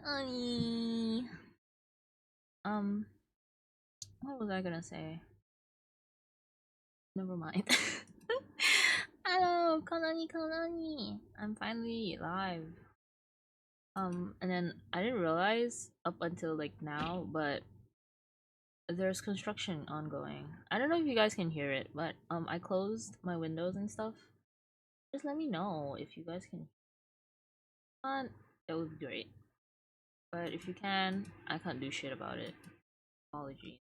Kononi. What was I gonna say? Never mind. Hello, Kononi. I'm finally live. And then I didn't realize up until like now, but there's construction ongoing. I don't know if you guys can hear it, but I closed my windows and stuff. Just let me know if you guys can. That would be great. But if you can, I can't do shit about it. Apologies.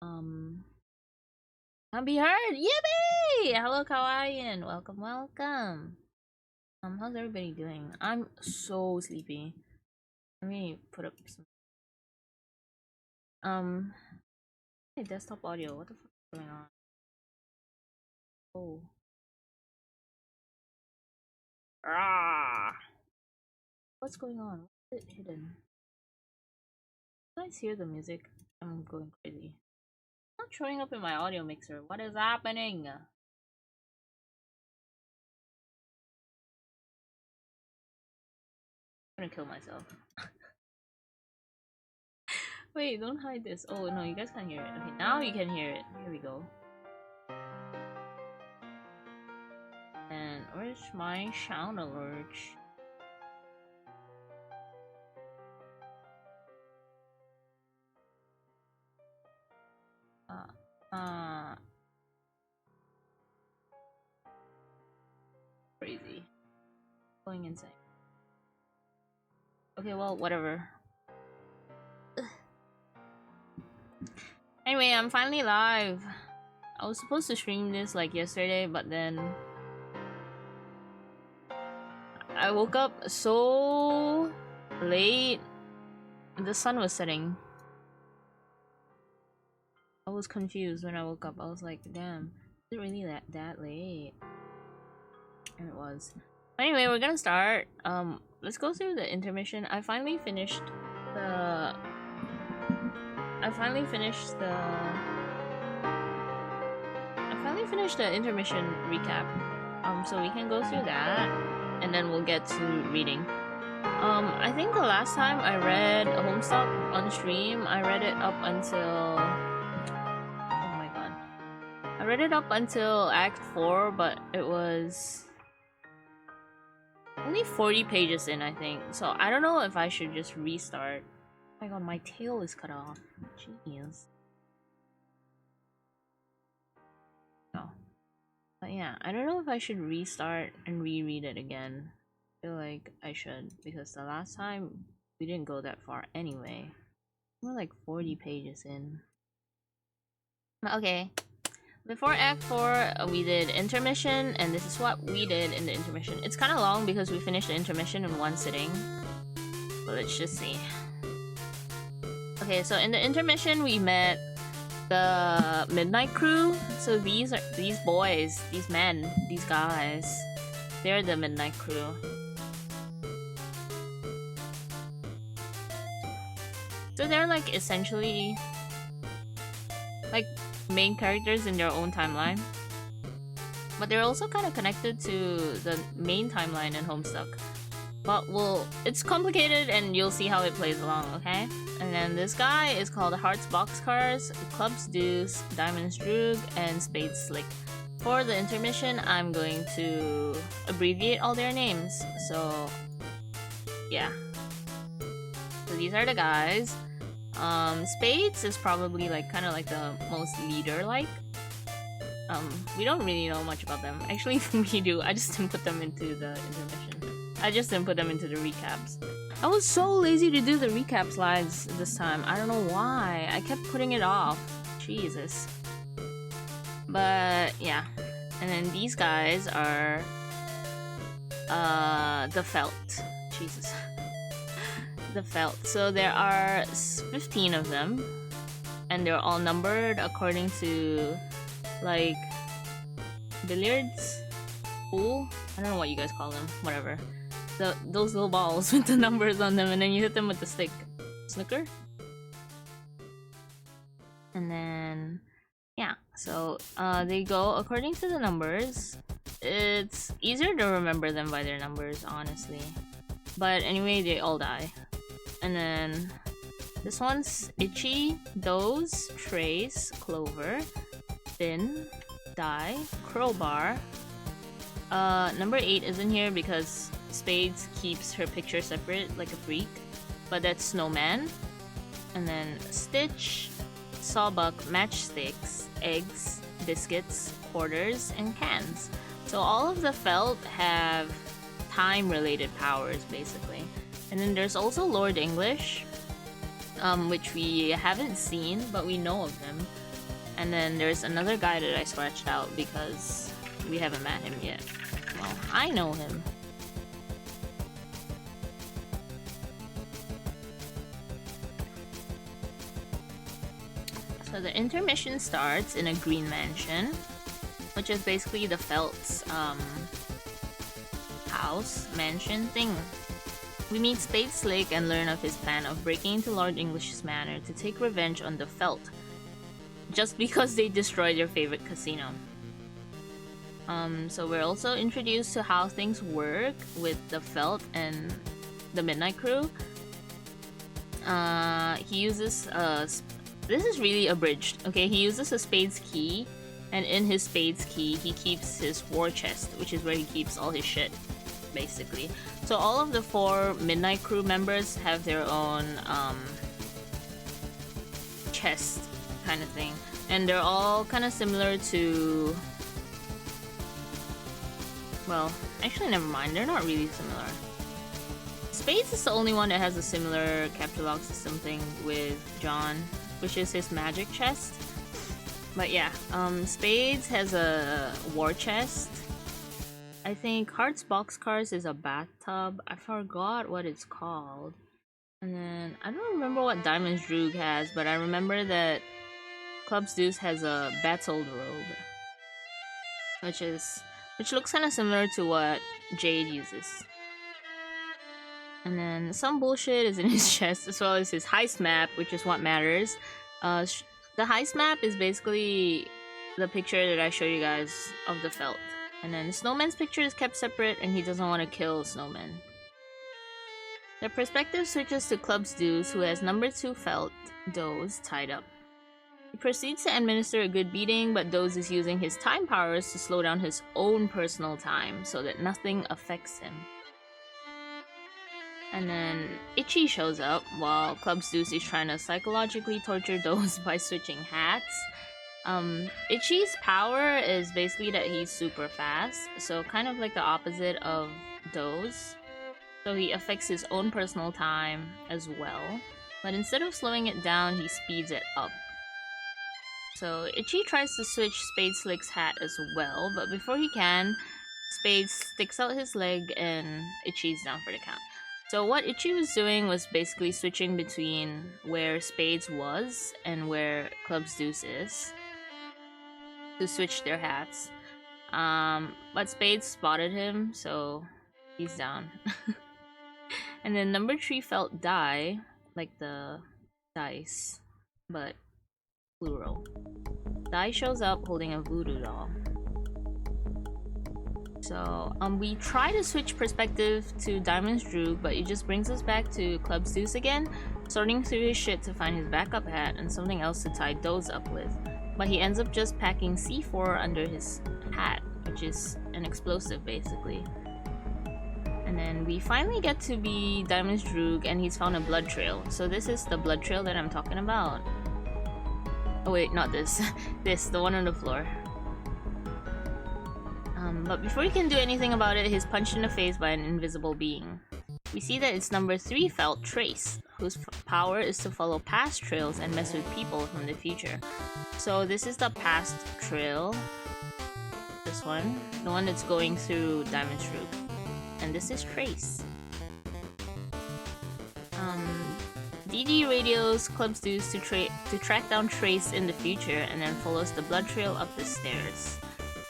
Can be heard. Yippee! Hello, Kawaiian. Welcome. How's everybody doing? I'm so sleepy. Let me put up some. Hey, desktop audio. What the fuck is going on? Oh. Ah. What's going on? What's it hidden? Can you guys hear the music? I'm going crazy. It's not showing up in my audio mixer. What is happening? I'm gonna kill myself. Wait, don't hide this. Oh no, you guys can't hear it. Okay, now you can hear it. Here we go. And where's my sound alert? Crazy. Going insane. Okay, well, whatever. Anyway, I'm finally live. I was supposed to stream this like yesterday, but then I woke up so late. The sun was setting. I was confused when I woke up. I was like, damn, is it really that late? And it was. Anyway, we're gonna start. Let's go through the intermission. I finally finished the intermission recap. So we can go through that, and then we'll get to reading. I think the last time I read Homestuck on stream, I read it up until. Oh my god. I read it up until Act 4, but it was only 40 pages in, I think. So I don't know if I should just restart. Oh my god, my tail is cut off. Jeez. No. But yeah, I don't know if I should restart and reread it again. I feel like I should, because the last time we didn't go that far anyway. We're like 40 pages in. Okay. Before Act 4, we did intermission, and this is what we did in the intermission. It's kind of long because we finished the intermission in one sitting. But let's just see. Okay, so in the intermission, we met the Midnight Crew. So these boys, these men, these guys, they're the Midnight Crew. So they're like essentially like main characters in their own timeline, but they're also kind of connected to the main timeline in Homestuck. But it's complicated, and you'll see how it plays along, okay? And then this guy is called Hearts Boxcars, Clubs Deuce, Diamonds Droog, and Spades Slick. For the intermission, I'm going to abbreviate all their names. So yeah. So these are the guys. Spades is probably like kind of like the most leader-like. We don't really know much about them. Actually, we do. I just didn't put them into the intermission. I just didn't put them into the recaps. I was so lazy to do the recap slides this time. I don't know why. I kept putting it off. Jesus. But yeah. And then these guys are the Felt. Jesus. The Felt. So there are 15 of them, and they're all numbered according to like billiards, pool. I don't know what you guys call them. Whatever. Those little balls with the numbers on them, and then you hit them with the stick. Snooker. And then yeah. So they go according to the numbers. It's easier to remember them by their numbers, honestly. But anyway, they all die. And then this one's Itchy, Doze, Trace, Clover, Finn, Die, Crowbar. Number 8 isn't here because Spades keeps her picture separate like a freak. But that's Snowman. And then Stitch, Sawbuck, Matchsticks, Eggs, Biscuits, Quarters, and Cans. So all of the felt have time-related powers, basically. And then there's also Lord English, which we haven't seen, but we know of him. And then there's another guy that I scratched out because we haven't met him yet. Well, I know him. So the intermission starts in a green mansion, which is basically the Felt's house, mansion thing. We meet Spade Slick and learn of his plan of breaking into Lord English's manor to take revenge on the Felt, just because they destroyed their favorite casino. So we're also introduced to how things work with the Felt and the Midnight Crew. He uses this is really abridged. Okay, he uses a Spades key, and in his Spades key, he keeps his war chest, which is where he keeps all his shit, basically. So all of the 4 Midnight Crew members have their own chest kind of thing, and they're all kind of similar to. Well, actually, never mind. They're not really similar. Spades is the only one that has a similar capture log system thing with John, which is his magic chest. But yeah, Spades has a war chest. I think Hearts Boxcars is a bathtub. I forgot what it's called. And then I don't remember what Diamond's Droog has, but I remember that Club's Deuce has a Battled Robe, which looks kind of similar to what Jade uses. And then some bullshit is in his chest, as well as his heist map, which is what matters. The heist map is basically the picture that I showed you guys of the Felt. And then Snowman's picture is kept separate, and he doesn't want to kill Snowman. The perspective switches to Club's Deuce, who has number 2 Felt, Doze, tied up. He proceeds to administer a good beating, but Doze is using his time powers to slow down his own personal time so that nothing affects him. And then Itchy shows up while Club's Deuce is trying to psychologically torture Doze by switching hats. Itchy's power is basically that he's super fast, so kind of like the opposite of Doze. So he affects his own personal time as well, but instead of slowing it down, he speeds it up. So Itchy tries to switch Spade Slick's hat as well, but before he can, Spade sticks out his leg and Itchy's down for the count. So what Itchy was doing was basically switching between where Spades was and where Club's Deuce is to switch their hats. But Spades spotted him, so he's down. And then number 3 Felt Die, like the dice, but plural. Die shows up holding a voodoo doll. So, we try to switch perspective to Diamond's Droog, but it just brings us back to Club's Deuce again, sorting through his shit to find his backup hat and something else to tie Doze up with. But he ends up just packing C4 under his hat, which is an explosive, basically. And then we finally get to be Diamond's Droog, and he's found a blood trail. So this is the blood trail that I'm talking about. Oh wait, not this. The one on the floor. But before he can do anything about it, he's punched in the face by an invisible being. We see that it's number 3 Felt, Trace, whose power is to follow past trails and mess with people from the future. So this is the past trail. This one. The one that's going through Diamond's Droog. And this is Trace. DD radios Club's Deuce to track down Trace in the future and then follows the blood trail up the stairs.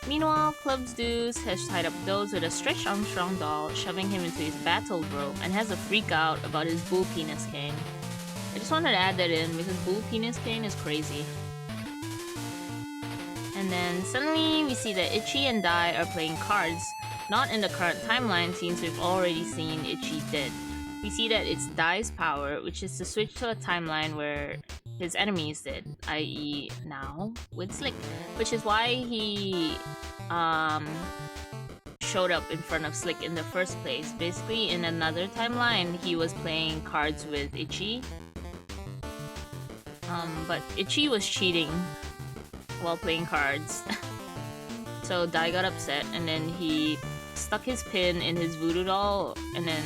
Meanwhile, Club's Deuce has tied up Doze with a Stretch Armstrong doll, shoving him into his battle robe, and has a freak out about his bull penis cane. I just wanted to add that in because bull penis cane is crazy. And then suddenly we see that Itchy and Die are playing cards, not in the current timeline since we've already seen Ichi dead. We see that it's Dai's power, which is to switch to a timeline where his enemy is dead, i.e. now with Slick, which is why he showed up in front of Slick in the first place. Basically, in another timeline, he was playing cards with Ichi. But Ichi was cheating while playing cards. So Dai got upset and then he stuck his pin in his voodoo doll and then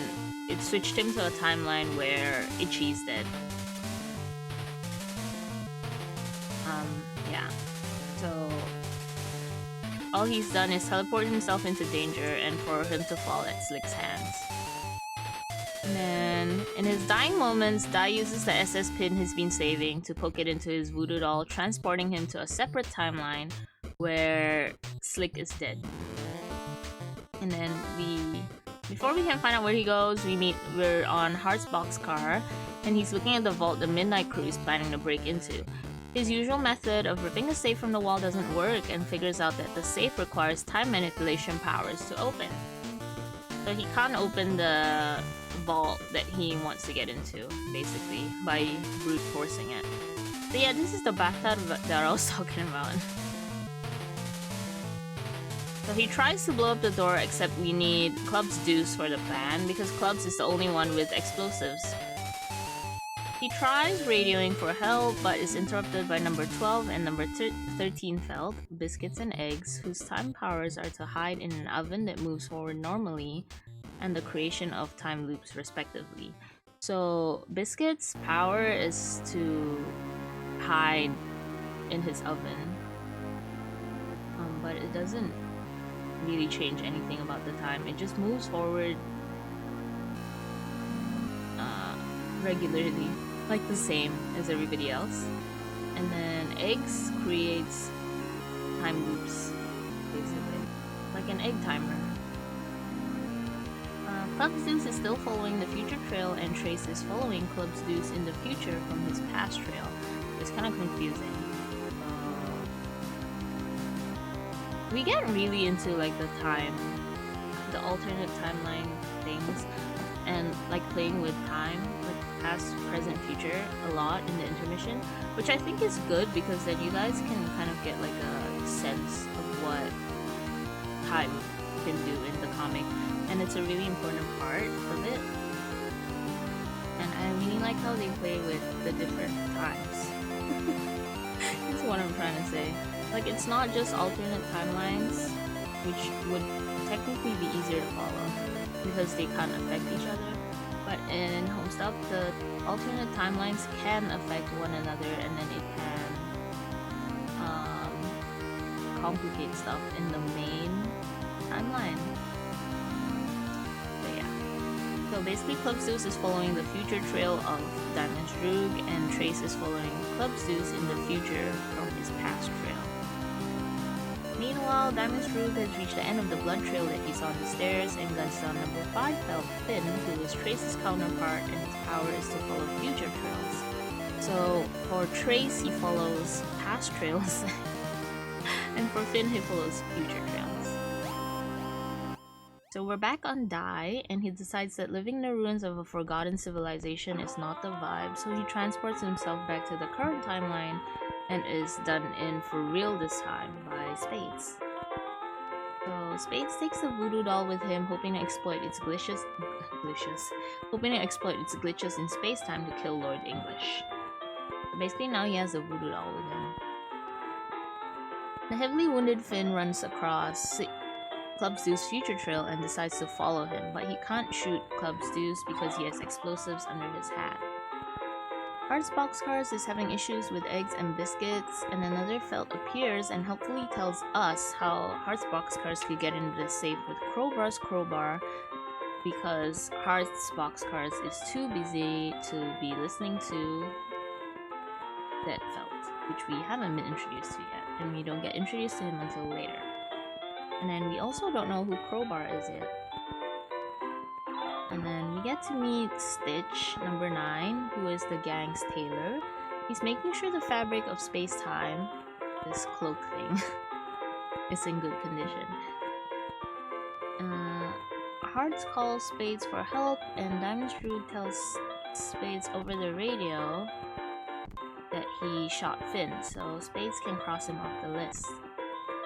it switched him to a timeline where Ichi's dead. Yeah. So all he's done is teleport himself into danger and for him to fall at Slick's hands. And then, in his dying moments, Dai uses the SS pin he's been saving to poke it into his voodoo doll, transporting him to a separate timeline where Slick is dead. And then before we can find out where he goes, we're on Heart's boxcar, and he's looking at the vault the Midnight Crew is planning to break into. His usual method of ripping a safe from the wall doesn't work, and figures out that the safe requires time manipulation powers to open. So he can't open the vault that he wants to get into, basically, by brute forcing it. So yeah, this is the bathtub that I was talking about. So he tries to blow up the door, except we need Club's Deuce for the plan, because Clubs is the only one with explosives. He tries radioing for help, but is interrupted by number 12 and number 13 Felt, Biscuits and Eggs, whose time powers are to hide in an oven that moves forward normally, and the creation of time loops respectively. So Biscuit's power is to hide in his oven, but it doesn't really change anything about the time. It just moves forward regularly, like the same as everybody else. And then Eggs creates time loops, basically, like an egg timer. Club's Deuce is still following the future trail, and Trace is following Club's Deuce in the future from his past trail. It's kind of confusing. We get really into like the alternate timeline things, and like playing with time, like past, present, future a lot in the intermission, which I think is good because then you guys can kind of get like a sense of what time can do in the comic, and it's a really important part of it. And I really like how they play with the different times. That's what I'm trying to say. Like, it's not just alternate timelines, which would technically be easier to follow because they can't affect each other. But in Homestuck, the alternate timelines can affect one another, and then it can complicate stuff in the main timeline. But yeah. So basically, Club's Deuce is following the future trail of Diamond's Droog, and Trace is following Club's Deuce in the future from his past trail. Meanwhile, Diamond's Droog has reached the end of the blood trail that he saw on the stairs and guns down number 5 Felt Finn, who is Trace's counterpart, and his power is to follow future trails. So for Trace, he follows past trails, and for Finn, he follows future trails. So we're back on Dai, and he decides that living in the ruins of a forgotten civilization is not the vibe, so he transports himself back to the current timeline and is done in for real this time by Spades. So Spades takes the voodoo doll with him, hoping to exploit its glitches in space-time to kill Lord English. So basically now he has the voodoo doll with him. The heavily wounded Finn runs across Club's Deuce future trail and decides to follow him, but he can't shoot Club's Deuce because he has explosives under his hat. Heart's boxcars is having issues with Eggs and Biscuits, and another Felt appears and helpfully tells us how Heart's boxcars could get into the safe with Crowbar's crowbar, because Heart's boxcars is too busy to be listening to that Felt, which we haven't been introduced to yet, and we don't get introduced to him until later. And then we also don't know who Crowbar is yet. And then we get to meet Stitch, number 9, who is the gang's tailor. He's making sure the fabric of space-time, this cloak thing, is in good condition. Hearts calls Spades for help, and Diamond Shrew tells Spades over the radio that he shot Finn, so Spades can cross him off the list.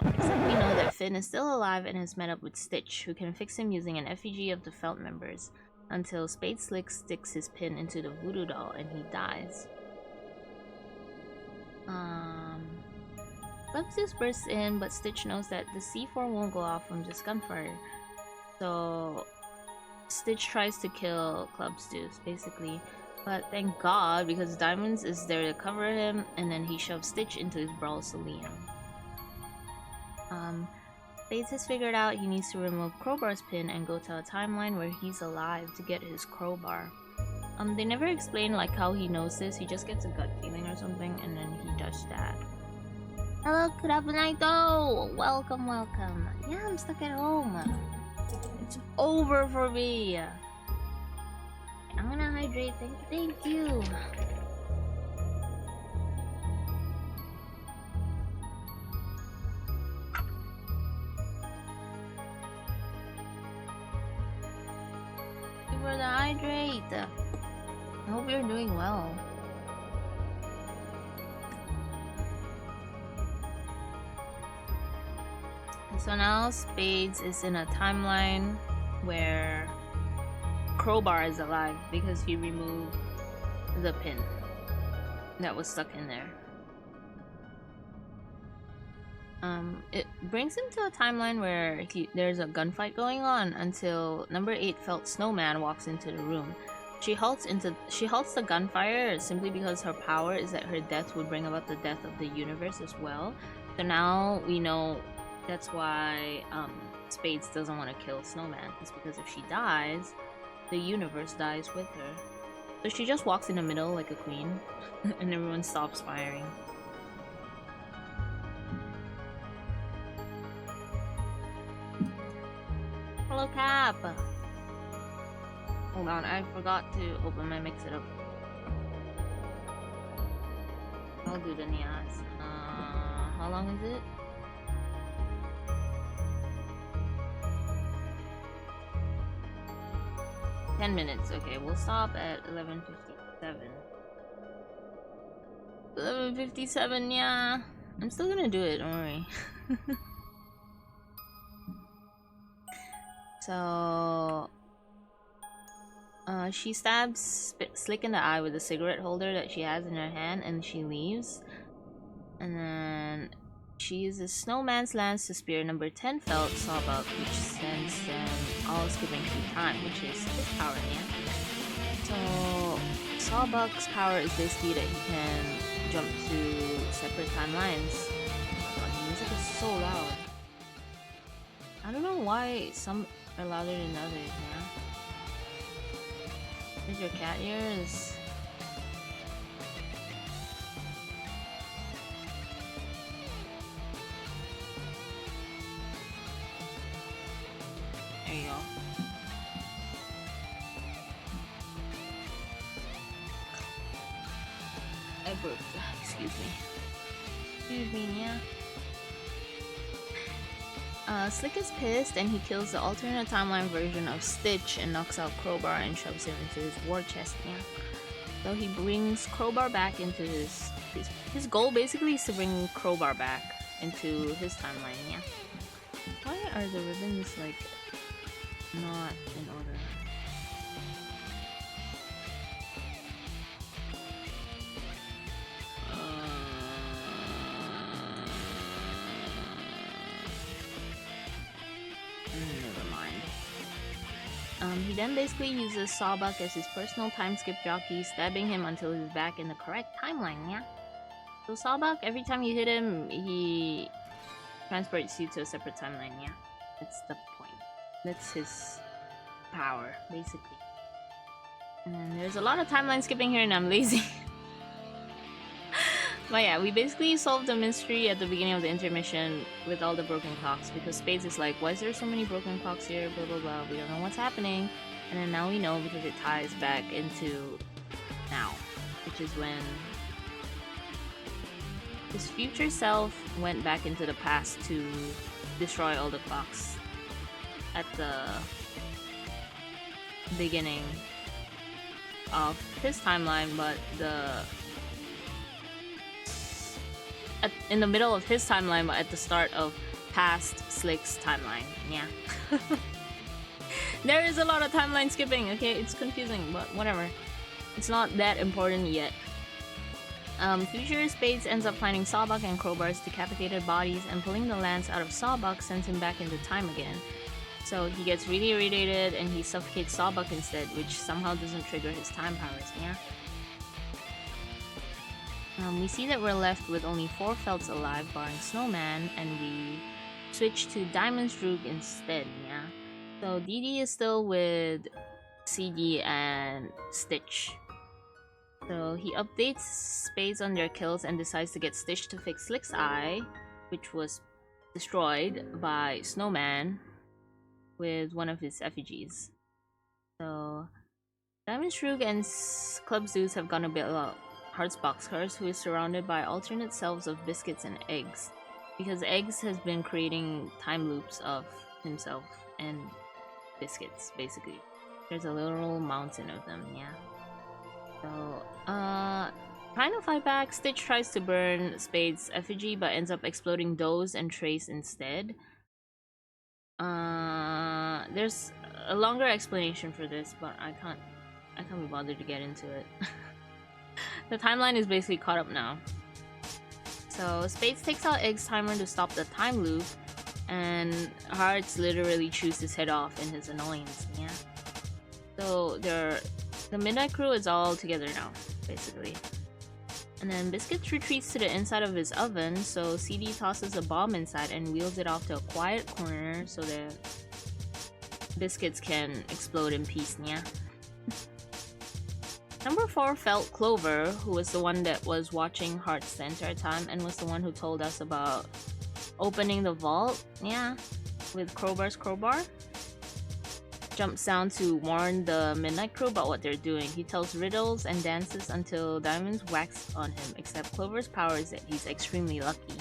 Except we know that Finn is still alive and has met up with Stitch, who can fix him using an effigy of the Felt members, until Spade Slick sticks his pin into the voodoo doll and he dies. Clubsdeuce bursts in, but Stitch knows that the C4 won't go off from just gunfire. So Stitch tries to kill Clubsdeuce, basically. But thank God, because Diamonds is there to cover him, and then he shoves Stitch into his Brawlsolium. Spades has figured out he needs to remove Crowbar's pin and go to a timeline where he's alive to get his crowbar. They never explain like how he knows this, he just gets a gut feeling or something, and then he does that. Hello, Kurabunaito! Welcome, welcome. Yeah, I'm stuck at home. It's over for me. I'm gonna hydrate. Thank you. Thank you for the hydrate. I hope you're doing well. So now Spades is in a timeline where Crowbar is alive because he removed the pin that was stuck in there. It brings him to a timeline where there's a gunfight going on until number 8 Felt Snowman walks into the room. She halts the gunfire simply because her power is that her death would bring about the death of the universe as well. So now we know that's why Spades doesn't want to kill Snowman. It's because if she dies, the universe dies with her. So she just walks in the middle like a queen, and everyone stops firing. Hello, Cap! Hold on, I forgot to open my Mix It Up. I'll do the Nias. How long is it? 10 minutes. Okay, we'll stop at 11:57. 11:57, yeah. I'm still gonna do it, don't worry. So she stabs Slick in the eye with a cigarette holder that she has in her hand, and she leaves. And then she uses Snowman's Lance to spear number 10 Felt Sawbuck, which sends them all skipping through time, which is his power, yeah. So Sawbuck's power is basically that he can jump to separate timelines. God, the music is so loud. I don't know why some are louder than others, yeah. Here's your cat ears. There you go. I burped. Excuse me. Excuse me, yeah. Slick is pissed and he kills the alternate timeline version of Stitch and knocks out Crowbar and shoves him into his war chest, yeah. So he brings Crowbar back into his goal basically is to bring Crowbar back into his timeline, yeah. Why are the ribbons like not in order? Never mind. He then basically uses Sawbuck as his personal time skip jockey, stabbing him until he's back in the correct timeline, yeah? So Sawbuck, every time you hit him, he transports you to a separate timeline, yeah? That's the point. That's his power, basically. And there's a lot of timeline skipping here and I'm lazy. But yeah, we basically solved the mystery at the beginning of the intermission with all the broken clocks, because Spades is like, why is there so many broken clocks here, blah blah blah, we don't know what's happening. And then now we know because it ties back into now, which is when his future self went back into the past to destroy all the clocks at the beginning of his timeline, but in the middle of his timeline, but at the start of past Slick's timeline. Yeah. There is a lot of timeline skipping, okay? It's confusing, but whatever. It's not that important yet. Future Spades ends up finding Sawbuck and Crowbar's decapitated bodies, and pulling the lance out of Sawbuck sends him back into time again. So he gets really irritated and he suffocates Sawbuck instead, which somehow doesn't trigger his time powers, yeah? We see that we're left with only 4 Felts alive, barring Snowman, and we switch to Diamond's Droog instead, yeah? So Dee Dee is still with CD and Stitch. So he updates Spades on their kills and decides to get Stitch to fix Slick's eye, which was destroyed by Snowman with one of his effigies. So Diamond Shroog and Club Zeus have gone a bit Heart's Boxcars, who is surrounded by alternate selves of Biscuits and Eggs, because Eggs has been creating time loops of himself and Biscuits, basically. There's a literal mountain of them, yeah. So, trying to fight back, Stitch tries to burn Spade's effigy, but ends up exploding Doze and Trace instead. There's a longer explanation for this, but I can't be bothered to get into it. The timeline is basically caught up now. So Spades takes out Egg's timer to stop the time loop, and Hearts literally chews his head off in his annoyance, yeah? So the Midnight Crew is all together now, basically. And then Biscuits retreats to the inside of his oven, so CD tosses a bomb inside and wheels it off to a quiet corner so that Biscuits can explode in peace, yeah? Number 4 felt Clover, who was the one that was watching Hearts the entire time and was the one who told us about opening the vault, yeah, with Crowbar's crowbar. Jumps down to warn the Midnight Crew about what they're doing. He tells riddles and dances until diamonds wax on him, except Clover's power is that he's extremely lucky.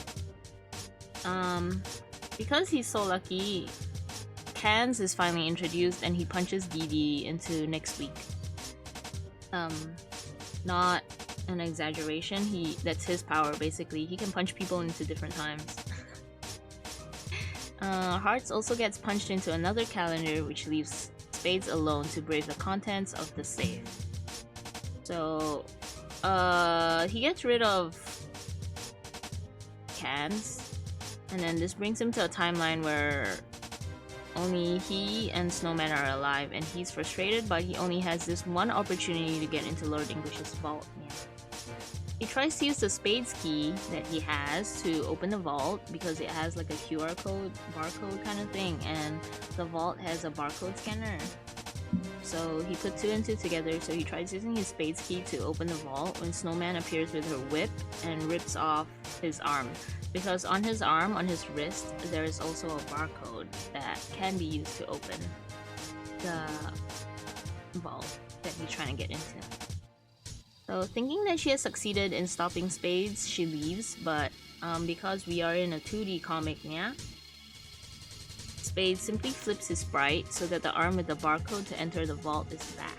Because he's so lucky, Cans is finally introduced and he punches Dee Dee into next week. Not an exaggeration, that's his power basically. He can punch people into different times. Hearts also gets punched into another calendar, which leaves Spades alone to brave the contents of the safe. So, he gets rid of Cans, and then this brings him to a timeline where only he and Snowman are alive, and he's frustrated, but he only has this one opportunity to get into Lord English's vault. Yeah. He tries to use the Spades key that he has to open the vault because it has like a QR code, barcode kind of thing, and the vault has a barcode scanner. So he put 2 and 2 together, so he tries using his Spades key to open the vault when Snowman appears with her whip and rips off his arm. Because on his arm, on his wrist, there is also a barcode that can be used to open the vault that he's trying to get into. So thinking that she has succeeded in stopping Spades, she leaves, but because we are in a 2D comic, yeah, Spades simply flips his sprite so that the arm with the barcode to enter the vault is back.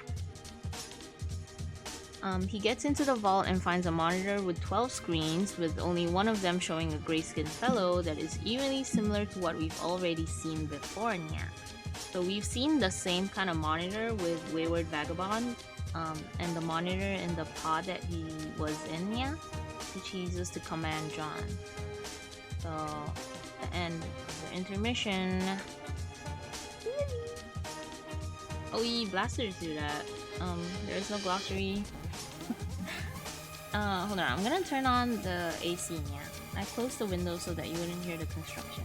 He gets into the vault and finds a monitor with 12 screens, with only one of them showing a gray-skinned fellow that is eerily similar to what we've already seen before, yeah. So we've seen the same kind of monitor with Wayward Vagabond, and the monitor in the pod that he was in, yeah, which he uses to command John. So, at the end of the intermission. Oh, blasters do that. There's no glossary. Hold on, I'm gonna turn on the AC, yeah. I closed the window so that you wouldn't hear the construction.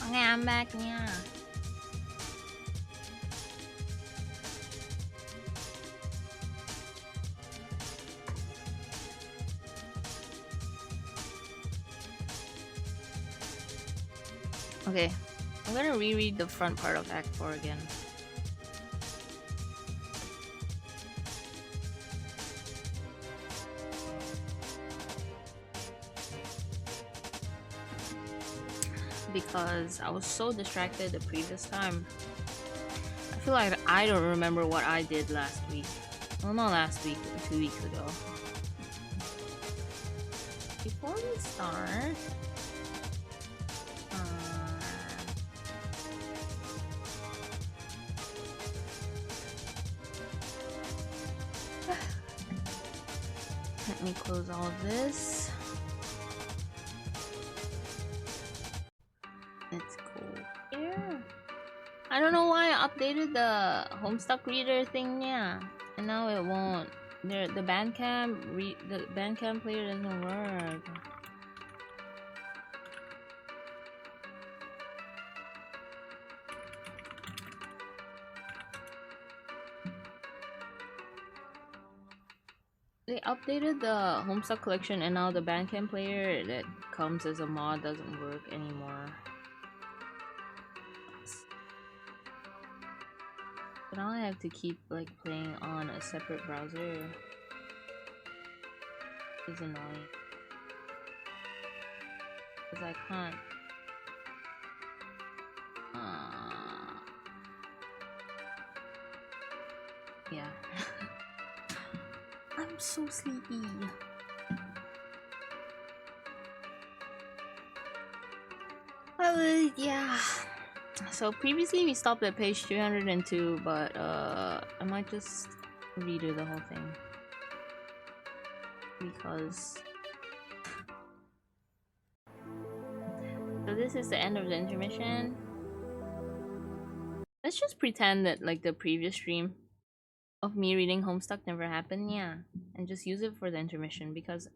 Okay, I'm back, yeah. Okay, I'm gonna reread the front part of Act 4 again. Because I was so distracted the previous time. I feel like I don't remember what I did last week. Well, not last week, but 2 weeks ago. Before we start, let me close all of this. Let's go here. I don't know why I updated the HOMESTUCK reader thing, yeah, and now it won't. The Bandcamp player doesn't work. They updated the HOMESTUCK collection, and now the Bandcamp player that comes as a mod doesn't work anymore. But now I have to keep like playing on a separate browser. It's annoying. Because I can't. Yeah. I'm so sleepy. Yeah. So previously we stopped at page 302, but I might just redo the whole thing. Because... So this is the end of the intermission. Let's just pretend that like the previous stream of me reading HOMESTUCK never happened, yeah. And just use it for the intermission because...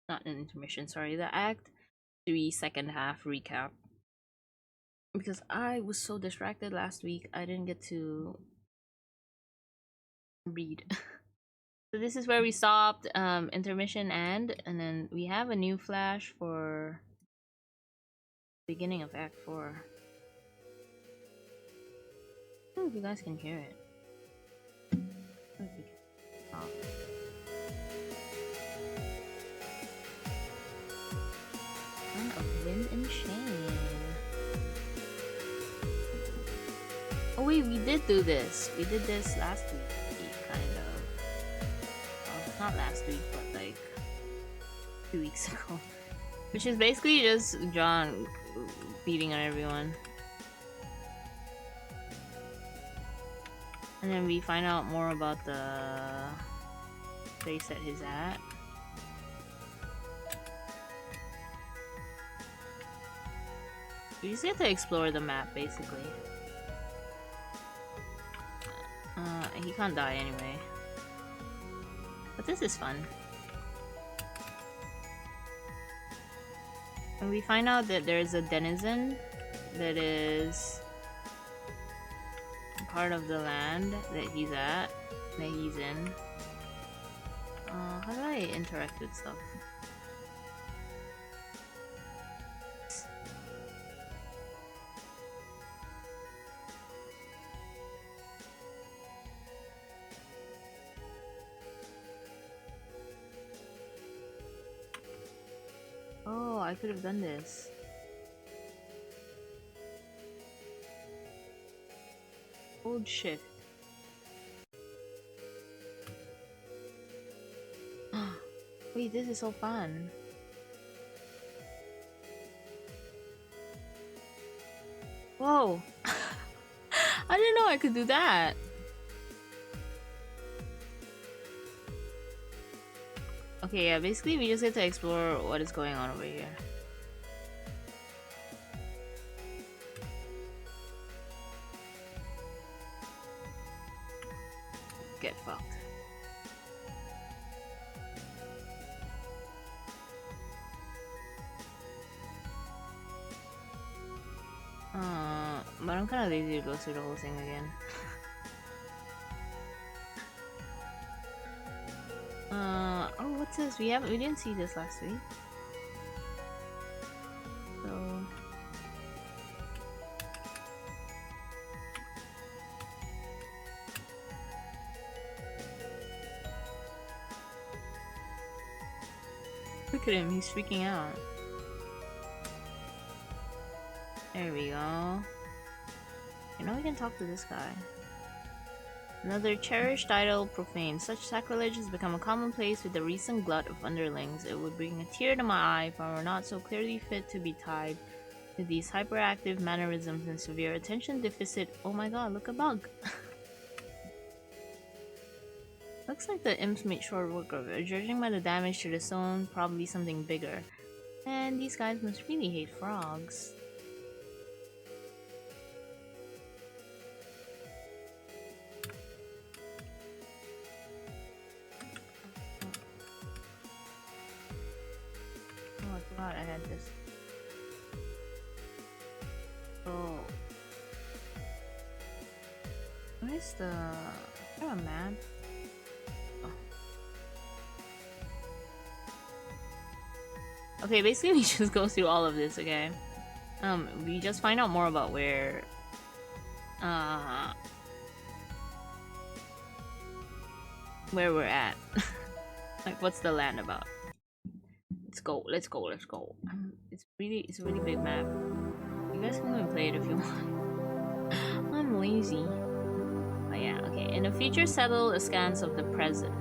Not an intermission, sorry. The Act 3 second half recap. Because I was so distracted last week, I didn't get to read. So this is where we stopped, intermission and then we have a new flash for beginning of Act 4. I don't know if you guys can hear it. Oh. And of wind and shame. Oh wait, we did do this. We did this last week, kind of. Well, not last week, but like 2 weeks ago. Which is basically just John beating on everyone. And then we find out more about the place that he's at. We just get to explore the map, basically. He can't die anyway. But this is fun. And we find out that there's a denizen that is part of the land that he's at, that he's in. How do I interact with stuff? Oh, I could have done this. Hold shift. Wait, this is so fun. Whoa! I didn't know I could do that. Okay, yeah, basically we just get to explore what is going on over here. Get fucked. But I'm kind of lazy to go through the whole thing again. Oh, what's this? We didn't see this last week. So Look at him, he's freaking out. There we go. You know we can talk to this guy. Another cherished idol profaned. Such sacrilege has become a commonplace with the recent glut of underlings. It would bring a tear to my eye if I were not so clearly fit to be tied to these hyperactive mannerisms and severe attention deficit. Oh my god, look, a bug! Looks like the imps made short work of it. Judging by the damage to the stone, probably something bigger. And these guys must really hate frogs. Oh, I forgot I had this. Oh. Where's the... Is there a map? Oh. Okay, basically we just go through all of this, okay? We just find out more about where... where we're at. Like, what's the land about? Let's go, let's go, let's go. It's a really big map. You guys can go and play it if you want. I'm lazy. But yeah, okay. In the future, settle askance of the present.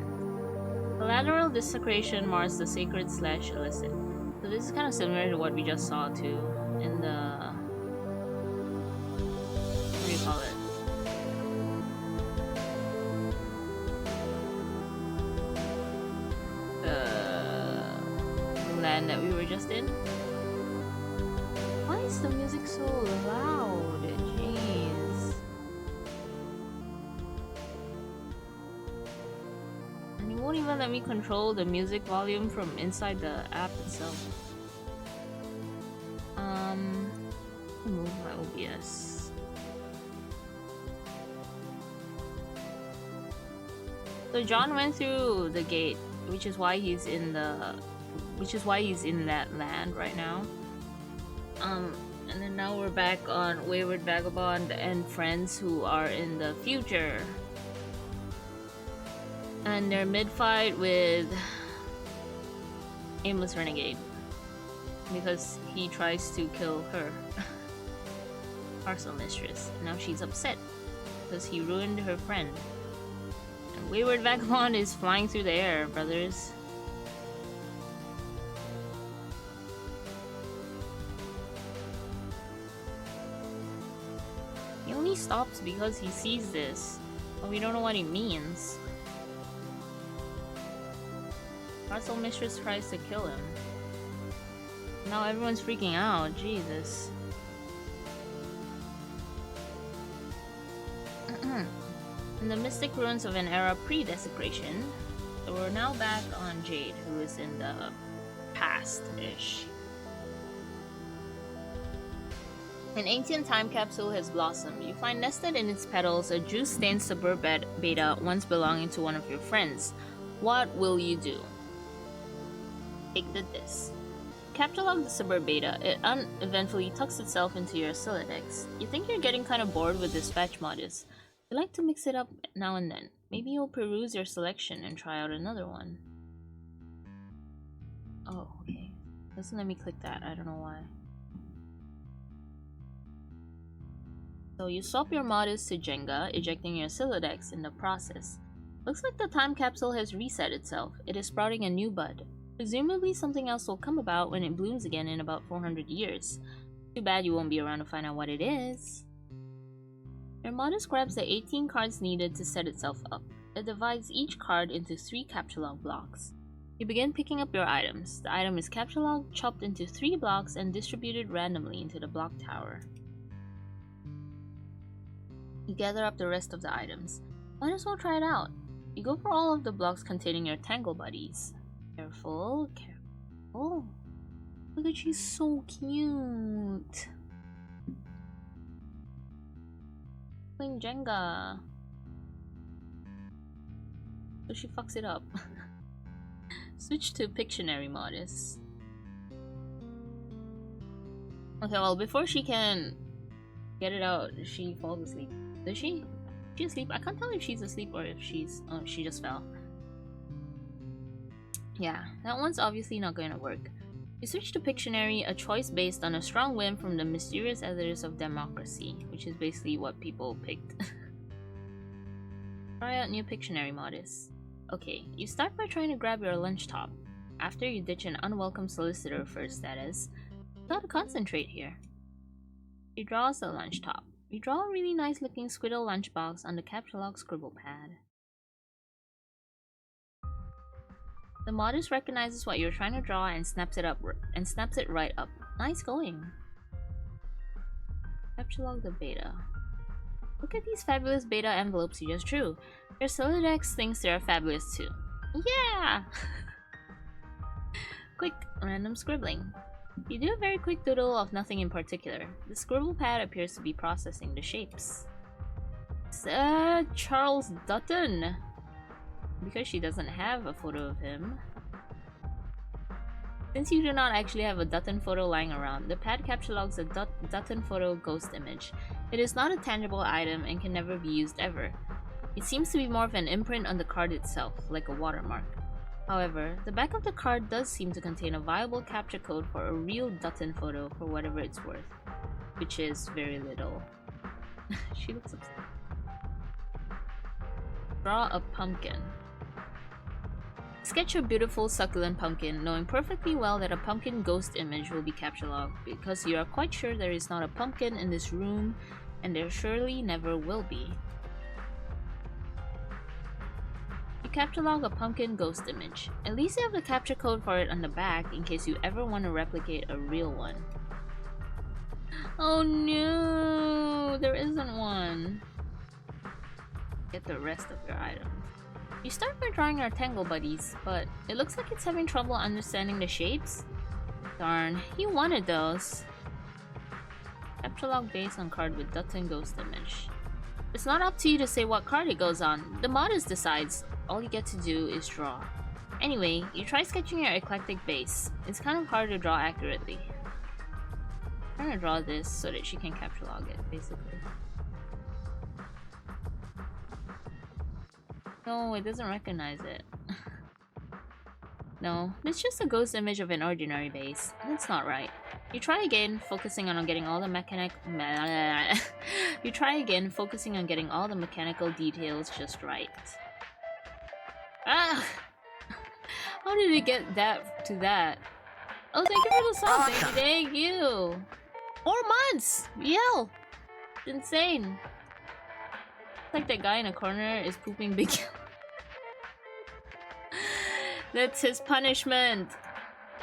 Collateral desecration mars the sacred / illicit. So this is kind of similar to what we just saw too in the... what do you call it? Land that we were just in. Why is the music so loud? Jeez. And you won't even let me control the music volume from inside the app itself. Move my OBS. So John went through the gate, which is why he's in the... which is why he's in that land right now. And then now we're back on Wayward Vagabond and friends who are in the future. And they're mid-fight with Aimless Renegade. Because he tries to kill her. Parcel Mistress. Now she's upset. Because he ruined her friend. And Wayward Vagabond is flying through the air, brothers. He only stops because he sees this, but we don't know what he means. Parcel Mistress tries to kill him. Now everyone's freaking out, Jesus. In the mystic ruins of an era pre-desecration, so we're now back on Jade, who is in the past-ish. An ancient time capsule has blossomed. You find nested in its petals a juice-stained suburb beta once belonging to one of your friends. What will you do? Take the disc. Capture-log the suburb beta. It uneventfully tucks itself into your Silodex. You think you're getting kind of bored with this fetch modus. You like to mix it up now and then. Maybe you'll peruse your selection and try out another one. Oh, okay. Doesn't let me click that. I don't know why. So you swap your modus to Jenga, ejecting your Silodex in the process. Looks like the time capsule has reset itself. It is sprouting a new bud. Presumably something else will come about when it blooms again in about 400 years. Too bad you won't be around to find out what it is. Your modus grabs the 18 cards needed to set itself up. It divides each card into 3 capture-log blocks. You begin picking up your items. The item is capture-log, chopped into 3 blocks, and distributed randomly into the block tower. You gather up the rest of the items. Might as well try it out. You go for all of the blocks containing your tangle buddies. Careful, careful. Look at, she's so cute. Playing Jenga. So she fucks it up. Switch to Pictionary modus. Okay, well, before she can get it out, she falls asleep. Does she? Is she asleep? I can't tell if she's asleep or if she's... oh, she just fell. Yeah, that one's obviously not going to work. You switch to Pictionary, a choice based on a strong whim from the mysterious editors of Democracy, which is basically what people picked. Try out new Pictionary modus. Okay, you start by trying to grab your lunch top. After you ditch an unwelcome solicitor first, that is. You gotta concentrate here. She draws the lunch top. You draw a really nice looking squiddle lunchbox on the caps lock scribble pad. The modus recognizes what you're trying to draw and snaps it right up. Nice going. Capture log the beta. Look at these fabulous beta envelopes you just drew. Your Solidex thinks they're fabulous too. Yeah! Quick, random scribbling. You do a very quick doodle of nothing in particular. The scribble pad appears to be processing the shapes. Charles Dutton! Because she doesn't have a photo of him. Since you do not actually have a Dutton photo lying around, the pad capture logs a Dutton photo ghost image. It is not a tangible item and can never be used ever. It seems to be more of an imprint on the card itself, like a watermark. However, the back of the card does seem to contain a viable capture code for a real Dutton photo for whatever it's worth. Which is very little. She looks upset. Draw a pumpkin. Sketch a beautiful succulent pumpkin, knowing perfectly well that a pumpkin ghost image will be capture logged, because you are quite sure there is not a pumpkin in this room, and there surely never will be. You capture log a pumpkin ghost image. At least you have the capture code for it on the back in case you ever want to replicate a real one. Oh no, there isn't one. Get the rest of your items. You start by drawing our Tangle buddies, but it looks like it's having trouble understanding the shapes. Darn, you wanted those. Capture log based on card with Dutton ghost image. It's not up to you to say what card it goes on. The modus decides. All you get to do is draw. Anyway, you try sketching your eclectic base. It's kind of hard to draw accurately. I'm trying to draw this so that she can capture log it, basically. No, it doesn't recognize it. No, it's just a ghost image of an ordinary base. That's not right. You try again, focusing on getting all the mechanical details just right. Ah! How did it get that to that? Oh, thank you for the song. Thank you. 4 months. Yell. It's insane. Like that guy in a corner is pooping big. That's his punishment.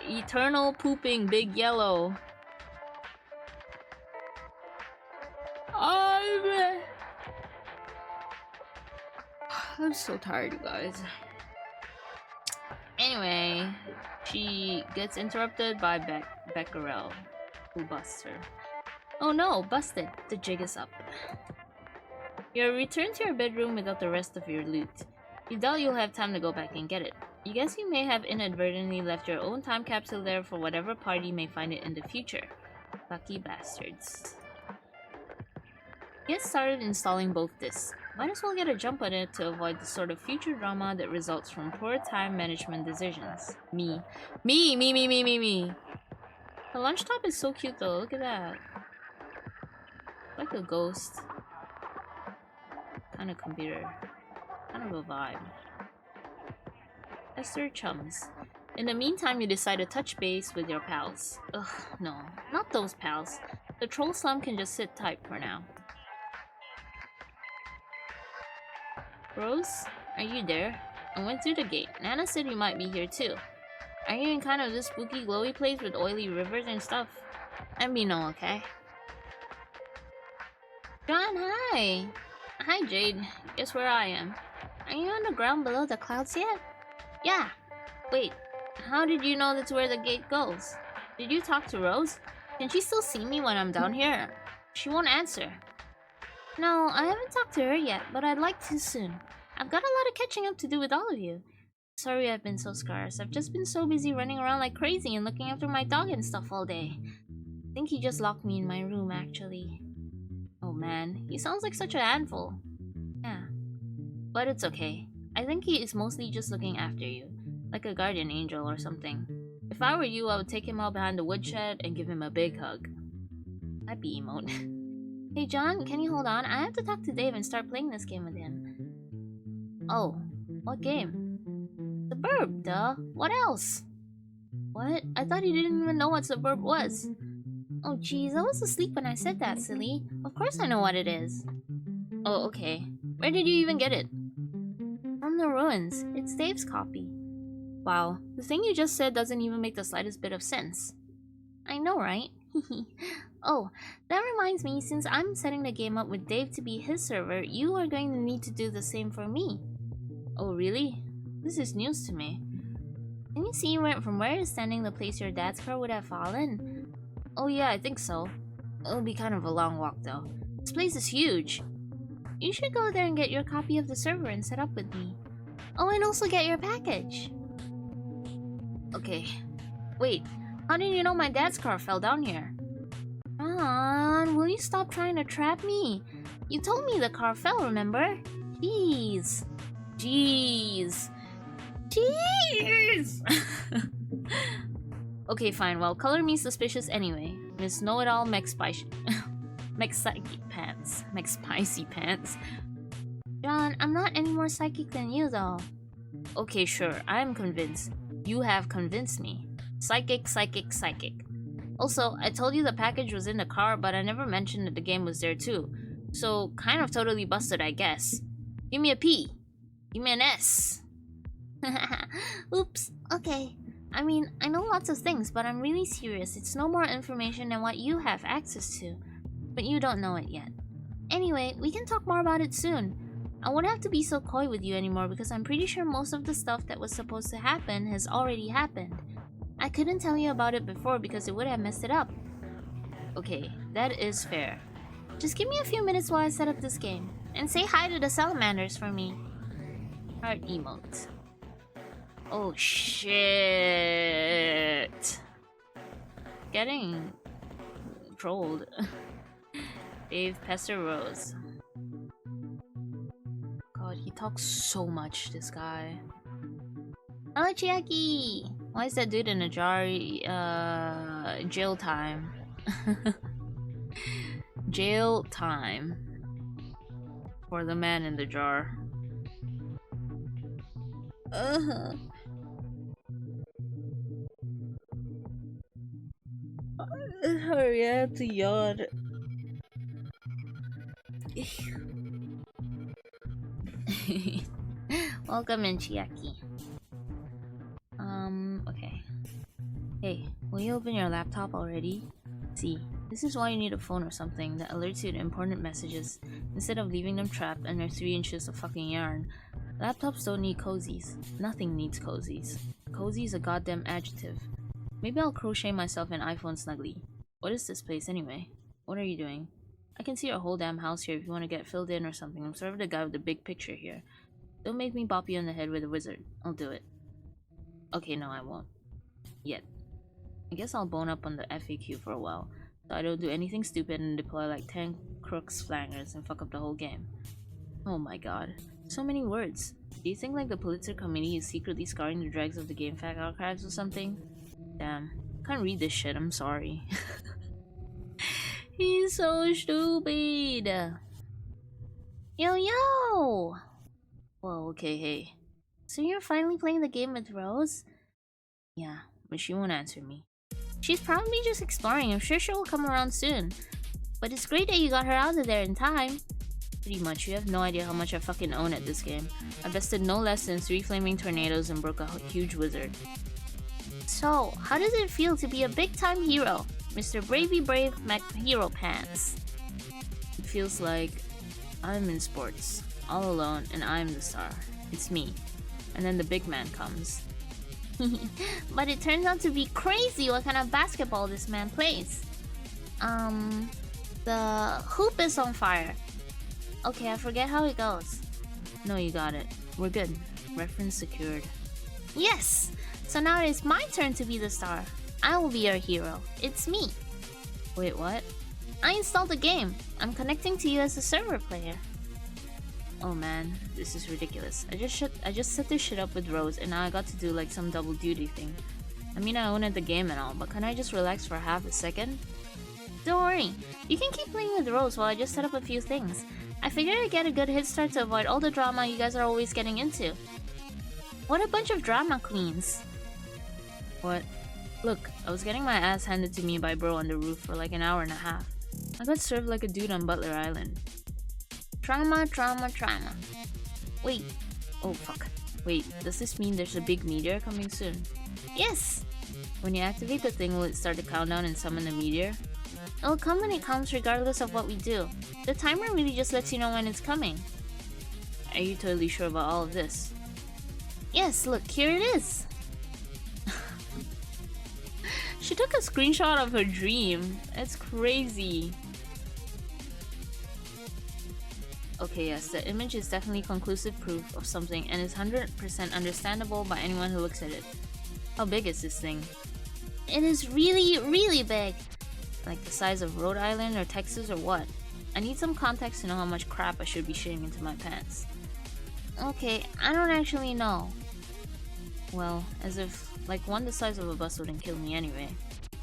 Eternal pooping big yellow. I'm so tired, you guys. Anyway, she gets interrupted by Becquerel, who busts her. Oh no, busted. The jig is up. You return to your bedroom without the rest of your loot. You doubt you'll have time to go back and get it. You guess you may have inadvertently left your own time capsule there for whatever party may find it in the future. Lucky bastards. Get started installing both discs. Might as well get a jump on it to avoid the sort of future drama that results from poor time management decisions. Me. The lunch top is so cute though, look at that. Like a ghost. Kind of computer. Kind of a vibe. Pesterchums. In the meantime, you decide to touch base with your pals. Ugh, no. Not those pals. The troll slum can just sit tight for now. Rose? Are you there? I went through the gate. Nana said you might be here too. Are you in kind of this spooky glowy place with oily rivers and stuff? Let me know, okay? John, hi! Hi, Jade. Guess where I am? Are you on the ground below the clouds yet? Yeah! Wait, how did you know that's where the gate goes? Did you talk to Rose? Can she still see me when I'm down here? She won't answer. No, I haven't talked to her yet, but I'd like to soon. I've got a lot of catching up to do with all of you. Sorry I've been so scarce. I've just been so busy running around like crazy and looking after my dog and stuff all day. I think he just locked me in my room, actually. Oh man, he sounds like such a handful. Yeah. But it's okay. I think he is mostly just looking after you. Like a guardian angel or something. If I were you, I would take him out behind the woodshed and give him a big hug. Happy emote. Hey John, can you hold on? I have to talk to Dave and start playing this game with him. Oh, what game? Suburb, duh. What else? What? I thought you didn't even know what Suburb was. Oh jeez, I was asleep when I said that, silly. Of course I know what it is. Oh, okay. Where did you even get it? From the ruins. It's Dave's copy. Wow, the thing you just said doesn't even make the slightest bit of sense. I know, right? Oh, that reminds me, since I'm setting the game up with Dave to be his server, you are going to need to do the same for me. Oh, really? This is news to me. Can you see from where you're standing the place your dad's car would have fallen? Oh yeah, I think so. It'll be kind of a long walk though. This place is huge. You should go there and get your copy of the server and set up with me. Oh, and also get your package. Okay. Wait, how did you know my dad's car fell down here? Ron, will you stop trying to trap me? You told me the car fell, remember? Jeez. Jeez. Jeez! Okay, fine. Well, color me suspicious anyway. Miss Know-It-All McSpicy Pants. McSpicy Pants. John, I'm not any more psychic than you, though. Okay, sure. I'm convinced. You have convinced me. Psychic, psychic, psychic. Also, I told you the package was in the car, but I never mentioned that the game was there too. So, kind of totally busted, I guess. Give me a P. Give me an S. Oops. Okay. I mean, I know lots of things, but I'm really serious. It's no more information than what you have access to. But you don't know it yet. Anyway, we can talk more about it soon. I won't have to be so coy with you anymore because I'm pretty sure most of the stuff that was supposed to happen has already happened. I couldn't tell you about it before because it would have messed it up. Okay, that is fair. Just give me a few minutes while I set up this game. And say hi to the salamanders for me. Heart emote. Oh shit. Getting trolled. Dave Pester Rose. God, he talks so much, this guy. Hello, Chiaki! Why is that dude in a jar? Jail time. Jail time. For the man in the jar. Hurry, I have to yawn. Welcome in, Chiaki. Okay. Hey, will you open your laptop already? See, this is why you need a phone or something that alerts you to important messages instead of leaving them trapped under 3 inches of fucking yarn. Laptops don't need cozies. Nothing needs cozies. Cozy is a goddamn adjective. Maybe I'll crochet myself an iPhone snuggly. What is this place anyway? What are you doing? I can see your whole damn house here if you want to get filled in or something. I'm sort of the guy with the big picture here. Don't make me bop you on the head with a wizard. I'll do it. Okay, no, I won't. Yet. I guess I'll bone up on the FAQ for a while, so I don't do anything stupid and deploy like 10 crooks flangers and fuck up the whole game. Oh my god. So many words. Do you think like the Pulitzer Committee is secretly scouring the dregs of the GameFAQ archives or something? Damn. Can't read this shit, I'm sorry. He's so stupid. Yo yo! Whoa, okay, hey. So you're finally playing the game with Rose? Yeah, but she won't answer me. She's probably just exploring. I'm sure she'll come around soon. But it's great that you got her out of there in time. Pretty much, you have no idea how much I fucking own at this game. I bested no less than 3 flaming tornadoes and broke a huge wizard. So, how does it feel to be a big-time hero, Mr. Bravey Brave Hero Pants? It feels like I'm in sports, all alone, and I'm the star. It's me. And then the big man comes. But it turns out to be crazy what kind of basketball this man plays. The hoop is on fire. Okay, I forget how it goes. No, you got it. We're good. Reference secured. Yes! So now it is my turn to be the star. I will be your hero. It's me. Wait, what? I installed the game. I'm connecting to you as a server player. Oh man, this is ridiculous. I just set this shit up with Rose and now I got to do like some double duty thing. I mean, I own the game and all, but can I just relax for half a second? Don't worry, you can keep playing with Rose while I just set up a few things. I figured I'd get a good head start to avoid all the drama you guys are always getting into. What a bunch of drama queens. What? Look, I was getting my ass handed to me by bro on the roof for like an hour and a half. I got served like a dude on Butler Island. Trauma, trauma, trauma. Wait. Oh fuck. Wait, does this mean there's a big meteor coming soon? Yes! When you activate the thing, will it start the countdown and summon the meteor? It'll come when it comes regardless of what we do. The timer really just lets you know when it's coming. Are you totally sure about all of this? Yes, look, here it is! She took a screenshot of her dream. That's crazy. Okay, yes, the image is definitely conclusive proof of something and is 100% understandable by anyone who looks at it. How big is this thing? It is really, really big. Like the size of Rhode Island or Texas or what? I need some context to know how much crap I should be shitting into my pants. Okay, I don't actually know. Well, as if, like, one the size of a bus wouldn't kill me anyway.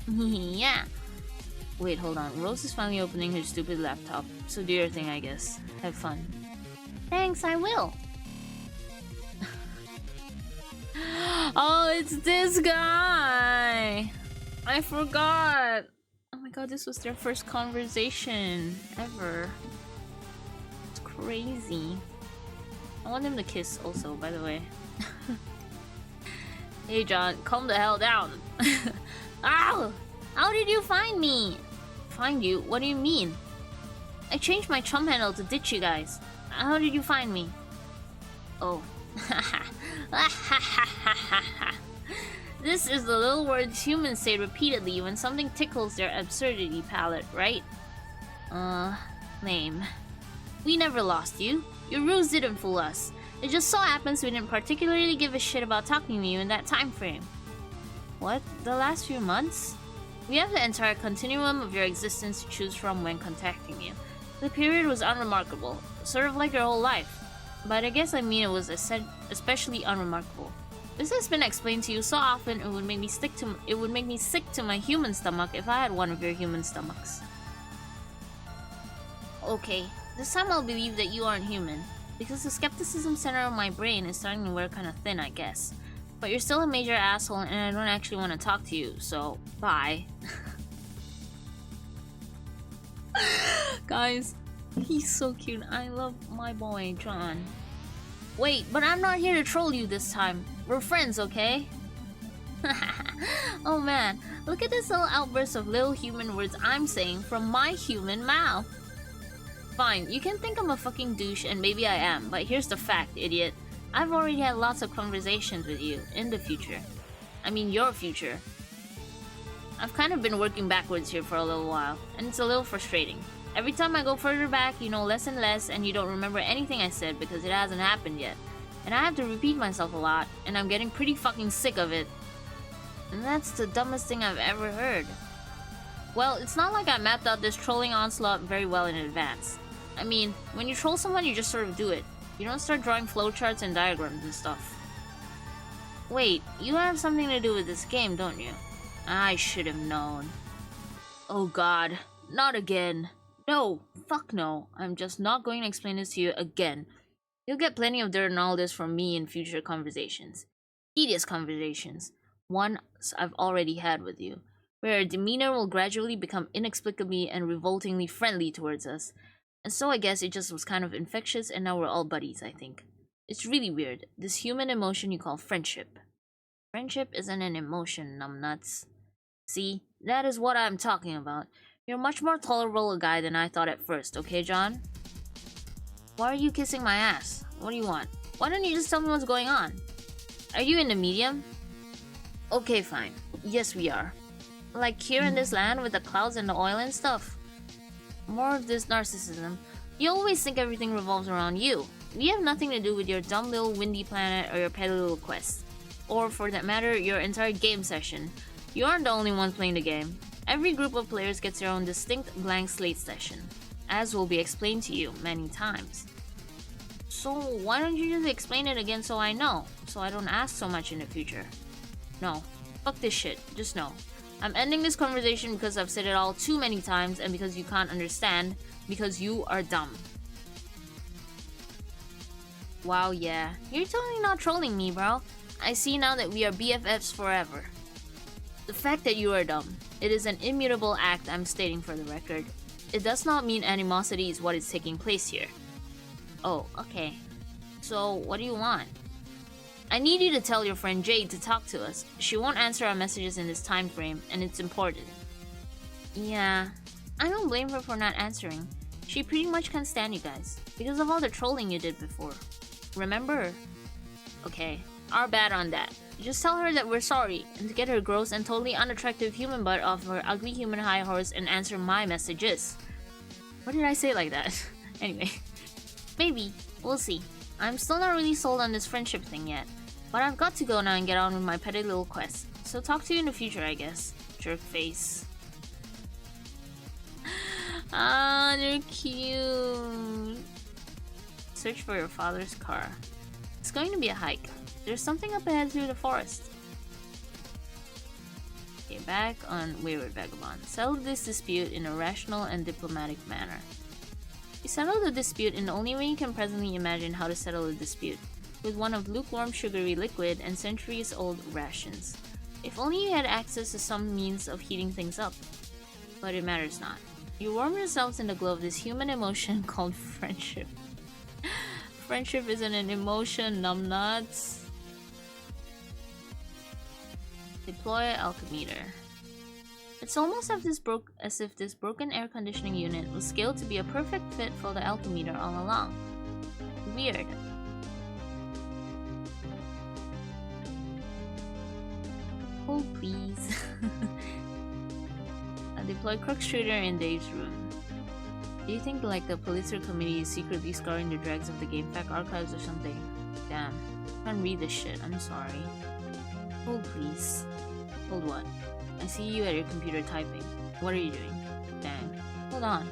Yeah. Wait, hold on. Rose is finally opening her stupid laptop, so do your thing, I guess. Have fun. Thanks, I will. Oh, it's this guy! I forgot! Oh my god, this was their first conversation ever. It's crazy. I want him to kiss also, by the way. Hey John, calm the hell down. Ow! How did you find me? Find you? What do you mean? I changed my chum handle to ditch you guys. How did you find me? Oh. This is the little words humans say repeatedly when something tickles their absurdity palate, right? Lame. We never lost you. Your ruse didn't fool us. It just so happens we didn't particularly give a shit about talking to you in that time frame. What? The last few months? We have the entire continuum of your existence to choose from when contacting you. The period was unremarkable, sort of like your whole life. But I guess I mean it was especially unremarkable. This has been explained to you so often it would make me sick to my human stomach if I had one of your human stomachs. Okay, this time I'll believe that you aren't human, because the skepticism center of my brain is starting to wear kinda thin, I guess. But you're still a major asshole and I don't actually want to talk to you, so bye. Guys, he's so cute. I love my boy, John. Wait, but I'm not here to troll you this time. We're friends, okay? Oh man, look at this little outburst of little human words I'm saying from my human mouth. Fine, you can think I'm a fucking douche and maybe I am, but here's the fact, idiot. I've already had lots of conversations with you in the future. I mean your future. I've kind of been working backwards here for a little while, and it's a little frustrating. Every time I go further back, you know less and less, and you don't remember anything I said because it hasn't happened yet. And I have to repeat myself a lot, and I'm getting pretty fucking sick of it. And that's the dumbest thing I've ever heard. Well, it's not like I mapped out this trolling onslaught very well in advance. I mean, when you troll someone, you just sort of do it. You don't start drawing flowcharts and diagrams and stuff. Wait, you have something to do with this game, don't you? I should have known. Oh god, not again. No, fuck no. I'm just not going to explain this to you again. You'll get plenty of dirt and all this from me in future conversations. Tedious conversations. Ones I've already had with you, where our demeanor will gradually become inexplicably and revoltingly friendly towards us. And so I guess it just was kind of infectious and now we're all buddies, I think. It's really weird, this human emotion you call friendship. Friendship isn't an emotion, numbnuts. See, that is what I'm talking about. You're much more tolerable a guy than I thought at first, okay, John? Why are you kissing my ass? What do you want? Why don't you just tell me what's going on? Are you in the medium? Okay, fine. Yes, we are. Like here in this land with the clouds and the oil and stuff. More of this narcissism. You always think everything revolves around you. We have nothing to do with your dumb little windy planet or your petty little quest. Or for that matter, your entire game session. You aren't the only one playing the game. Every group of players gets their own distinct blank slate session, as will be explained to you many times. So why don't you just explain it again so I know? So I don't ask so much in the future. No. Fuck this shit. Just know. I'm ending this conversation because I've said it all too many times and because you can't understand. Because you are dumb. Wow, yeah. You're totally not trolling me, bro. I see now that we are BFFs forever. The fact that you are dumb. It is an immutable act I'm stating for the record. It does not mean animosity is what is taking place here. Oh, okay. So, what do you want? I need you to tell your friend Jade to talk to us. She won't answer our messages in this time frame, and it's important. Yeah, I don't blame her for not answering. She pretty much can't stand you guys, because of all the trolling you did before. Remember? Okay, our bad on that. Just tell her that we're sorry, and to get her gross and totally unattractive human butt off her ugly human high horse and answer my messages. What did I say like that? Anyway. Maybe. We'll see. I'm still not really sold on this friendship thing yet. But I've got to go now and get on with my petty little quest. So talk to you in the future, I guess. Jerk face. Ah, they're cute. Search for your father's car. It's going to be a hike. There's something up ahead through the forest. Okay, back on Wayward Vagabond. Settle this dispute in a rational and diplomatic manner. You settle the dispute in the only way you can presently imagine how to settle a dispute, with one of lukewarm sugary liquid and centuries-old rations. If only you had access to some means of heating things up. But it matters not. You warm yourselves in the glow of this human emotion called friendship. Friendship isn't an emotion, numbnuts. Deploy alchemeter. It's almost as if this broken air conditioning unit was scaled to be a perfect fit for the alchemeter all along. Weird. Oh please. I deploy Crookshooter in Dave's room. Do you think like the Pulitzer Committee is secretly scouring the dregs of the GameFAQ archives or something? Damn. Can't read this shit, I'm sorry. Hold please. Hold what? I see you at your computer typing. What are you doing? Dang. Hold on.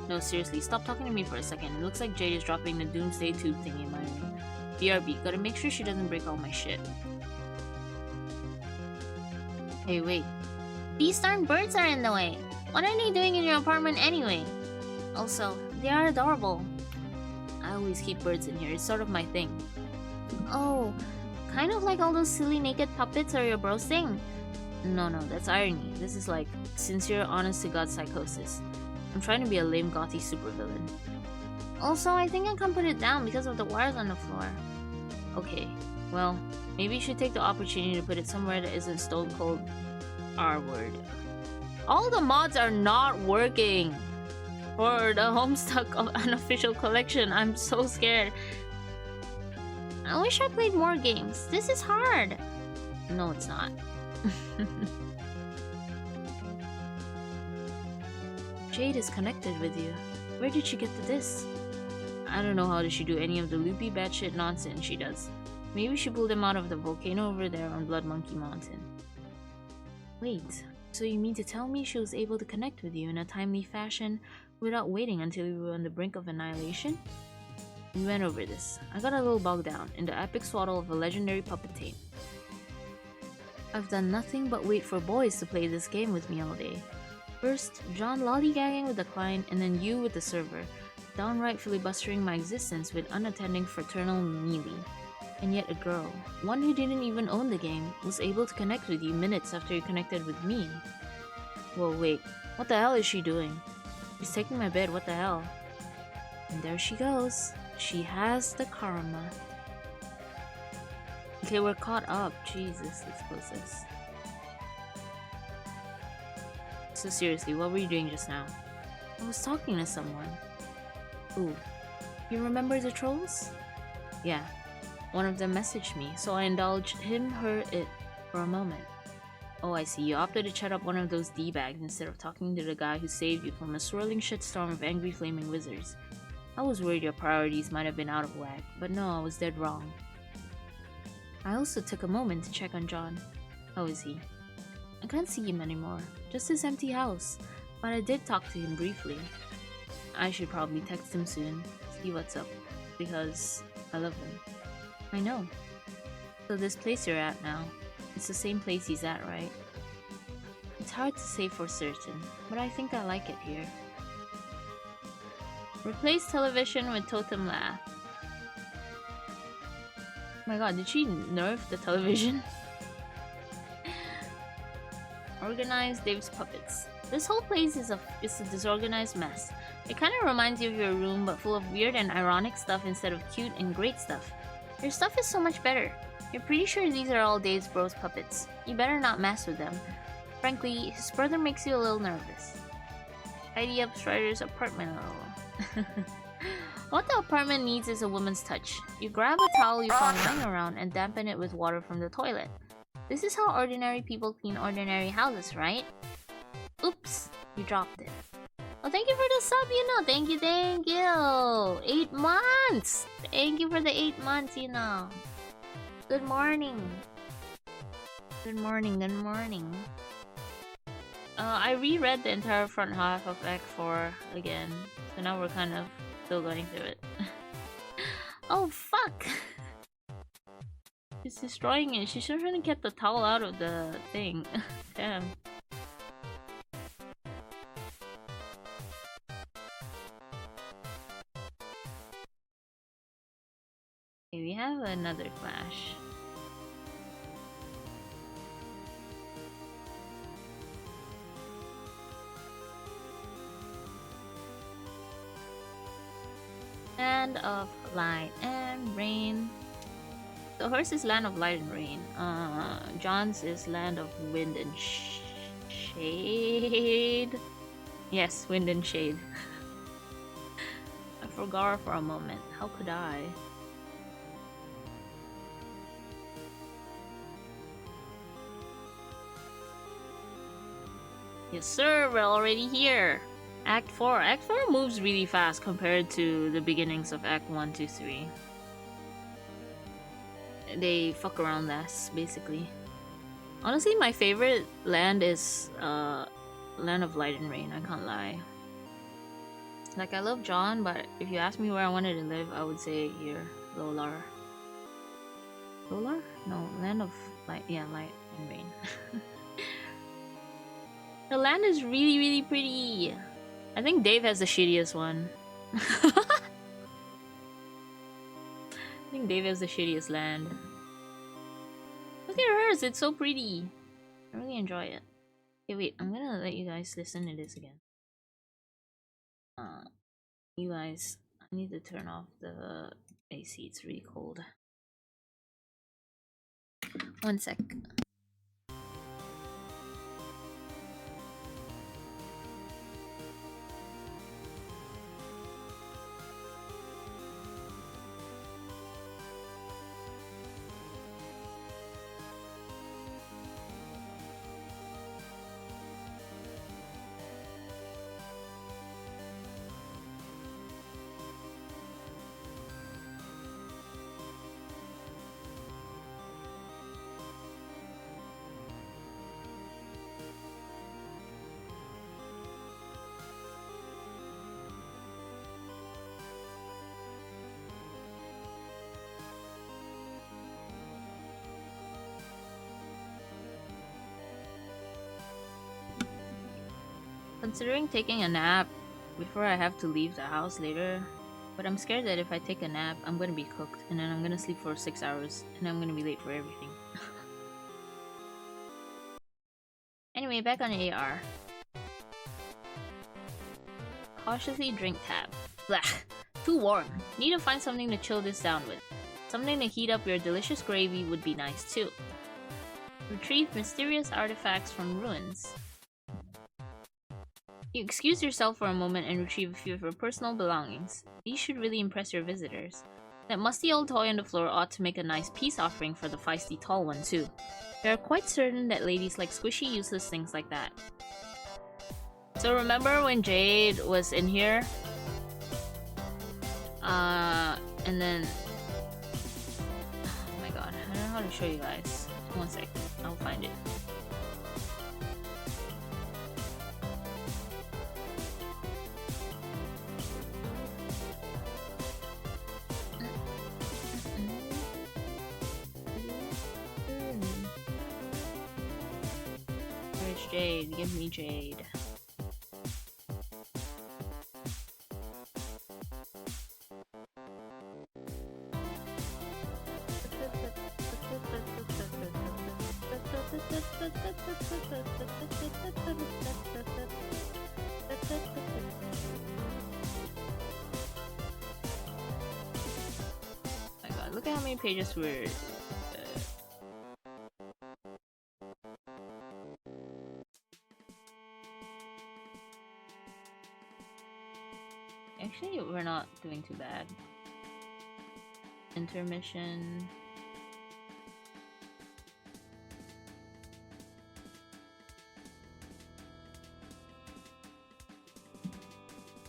No, seriously, stop talking to me for a second. It looks like Jade is dropping the doomsday tube thingy in my room. BRB, gotta make sure she doesn't break all my shit. Hey, wait. These darn birds are in the way. What are they doing in your apartment anyway? Also, they are adorable. I always keep birds in here. It's sort of my thing. Oh, kind of like all those silly naked puppets or your bros thing. No, that's irony. This is like sincere, honest-to-God psychosis. I'm trying to be a lame gothy supervillain. Also, I think I can't put it down because of the wires on the floor. Okay, well, maybe you should take the opportunity to put it somewhere that isn't stone cold R-word. All the mods are not working for the Homestuck of Unofficial collection. I'm so scared. I wish I played more games. This is hard. No, it's not. Jade is connected with you. Where did she get to this? I don't know how did she do any of the loopy batshit nonsense she does. Maybe she pulled him out of the volcano over there on Blood Monkey Mountain. Wait, so you mean to tell me she was able to connect with you in a timely fashion without waiting until we were on the brink of annihilation? We went over this. I got a little bogged down in the epic swaddle of a legendary puppet tame. I've done nothing but wait for boys to play this game with me all day. First, John lollygagging with the client, and then you with the server, downright filibustering my existence with unattending fraternal melee. And yet a girl, one who didn't even own the game, was able to connect with you minutes after you connected with me. Whoa, wait, what the hell is she doing? She's taking my bed, what the hell? And there she goes. She has the karma. Okay, we're caught up. Jesus, let's close this. So seriously, what were you doing just now? I was talking to someone. Ooh. You remember the trolls? Yeah. One of them messaged me, so I indulged him, her, it for a moment. Oh, I see. You opted to chat up one of those D-bags instead of talking to the guy who saved you from a swirling shitstorm of angry flaming wizards. I was worried your priorities might have been out of whack, but no, I was dead wrong. I also took a moment to check on John. How is he? I can't see him anymore, just his empty house, but I did talk to him briefly. I should probably text him soon, see what's up. because I love him. I know. So this place you're at now, it's the same place he's at, right? It's hard to say for certain, but I think I like it here. Replace television with totem laugh. Oh my god, did she nerf the television? Organize Dave's puppets. This whole place is a disorganized mess. It kind of reminds you of your room, but full of weird and ironic stuff instead of cute and great stuff. Your stuff is so much better. You're pretty sure these are all Dave's bros puppets. You better not mess with them. Frankly, his brother makes you a little nervous. Tidy up Strider's apartment a little. What the apartment needs is a woman's touch. You grab a towel you found lying around and dampen it with water from the toilet. This is how ordinary people clean ordinary houses, right? Oops, you dropped it. Oh, thank you for the sub, you know. Thank you, thank you. 8 months. Thank you for the 8 months, you know. Good morning. Good morning, good morning. I reread the entire front half of Act 4 again. So now we're kind of still going through it. Oh, fuck. She's destroying it. She's trying to get the towel out of the thing. Damn. Okay, we have another clash. Land of Light and Rain. So hers is Land of Light and Rain. John's is Land of Wind and Shade. Yes, Wind and Shade. I forgot for a moment. How could I? Yes sir, we're already here. Act 4. Act 4 moves really fast compared to the beginnings of Act 1, 2, 3. They fuck around less, basically. Honestly, my favorite land is Land of Light and Rain, I can't lie. Like, I love John, but if you ask me where I wanted to live, I would say here, Lolar. Lolar? No, Land of Light, yeah, Light and Rain. The land is really, really pretty. I think Dave has the shittiest one. I think Dave has the shittiest land. Look at hers, it's so pretty. I really enjoy it. Okay, wait, I'm gonna let you guys listen to this again. You guys, I need to turn off the AC, it's really cold. 1 sec. Considering taking a nap before I have to leave the house later, but I'm scared that if I take a nap, I'm gonna be cooked, and then I'm gonna sleep for 6 hours, and I'm gonna be late for everything. Anyway, back on AR. Cautiously drink tab. Blah. Too warm. Need to find something to chill this down with. Something to heat up your delicious gravy would be nice too. Retrieve mysterious artifacts from ruins. You excuse yourself for a moment and retrieve a few of your personal belongings. These should really impress your visitors. That musty old toy on the floor ought to make a nice peace offering for the feisty tall one too. They are quite certain that ladies like squishy, useless things like that. So remember when Jade was in here? And then... Oh my god, I don't know how to show you guys. 1 sec, I'll find it. jade. Give me jade. My god, look at how many pages we're... Actually, we're not doing too bad. Intermission.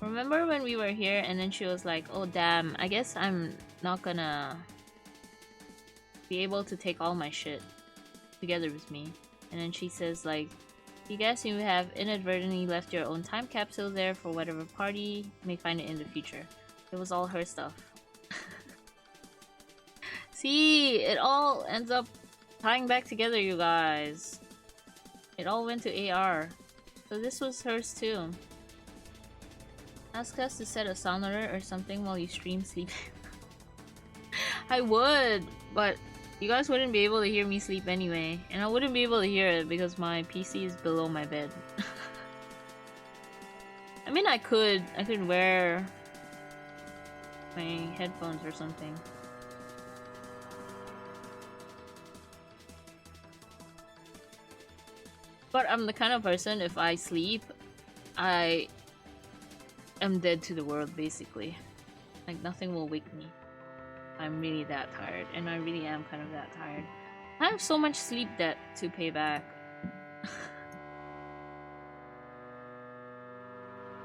Remember when we were here and then she was like, oh damn, I guess I'm not gonna be able to take all my shit together with me. And then she says like, you guess you have inadvertently left your own time capsule there for whatever party may find it in the future. It was all her stuff. See, it all ends up tying back together, you guys. It all went to AR. So this was hers too. Ask us to set a sound alert or something while you stream sleep. I would, but you guys wouldn't be able to hear me sleep anyway. And I wouldn't be able to hear it because my PC is below my bed. I mean, I could wear my headphones or something. But I'm the kind of person, if I sleep, I am dead to the world, basically. Like, nothing will wake me. I'm really that tired, and I really am kind of that tired. I have so much sleep debt to pay back.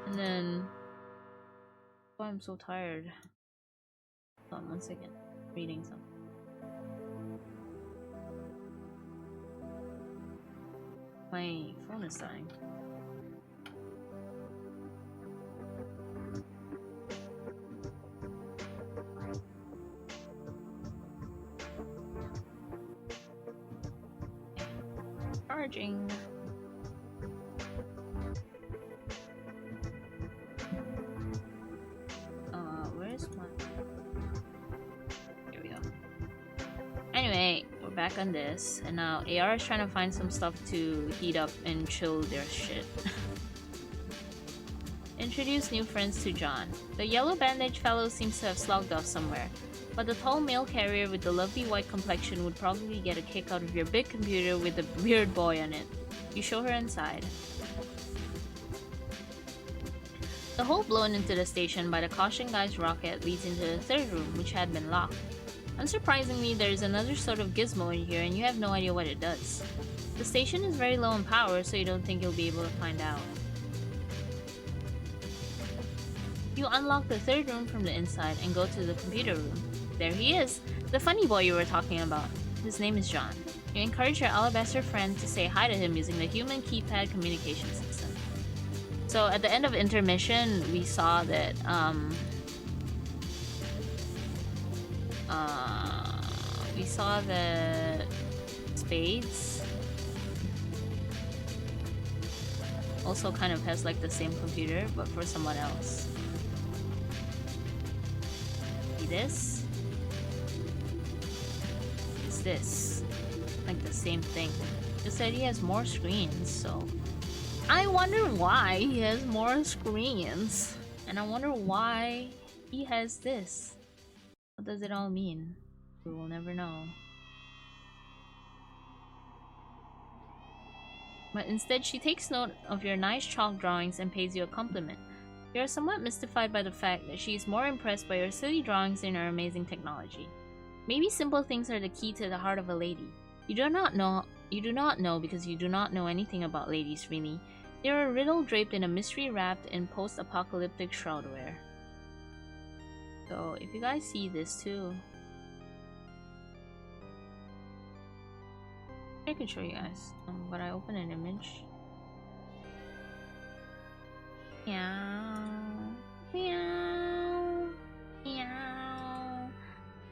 And then... oh, I'm so tired. Hold on 1 second. Reading something. My phone is dying. Charging. Where's my... here we go. Anyway, we're back on this, and now AR is trying to find some stuff to heat up and chill their shit. Introduce new friends to John. The yellow bandage fellow seems to have slogged off somewhere, but the tall male carrier with the lovely white complexion would probably get a kick out of your big computer with the weird boy on it. You show her inside. The hole blown into the station by the caution guy's rocket leads into the third room, which had been locked. Unsurprisingly, there is another sort of gizmo in here and you have no idea what it does. The station is very low in power, so you don't think you'll be able to find out. You unlock the third room from the inside and go to the computer room. There he is, the funny boy you were talking about. His name is John. You encourage your alabaster friend to say hi to him using the human keypad communication system. So at the end of intermission, we saw that we saw that Spades also kind of has like the same computer, but for someone else. See this? Is this like the same thing? Just that he has more screens, so I wonder why he has more screens, and I wonder why he has this. What does it all mean? We will never know. But instead, she takes note of your nice chalk drawings and pays you a compliment. You are somewhat mystified by the fact that she is more impressed by your silly drawings than her amazing technology. Maybe simple things are the key to the heart of a lady. You do not know because you do not know anything about ladies, really. They are a riddle draped in a mystery wrapped in post-apocalyptic shroudwear. So, if you guys see this too, I can show you guys. But I open an image. Meow, meow, meow,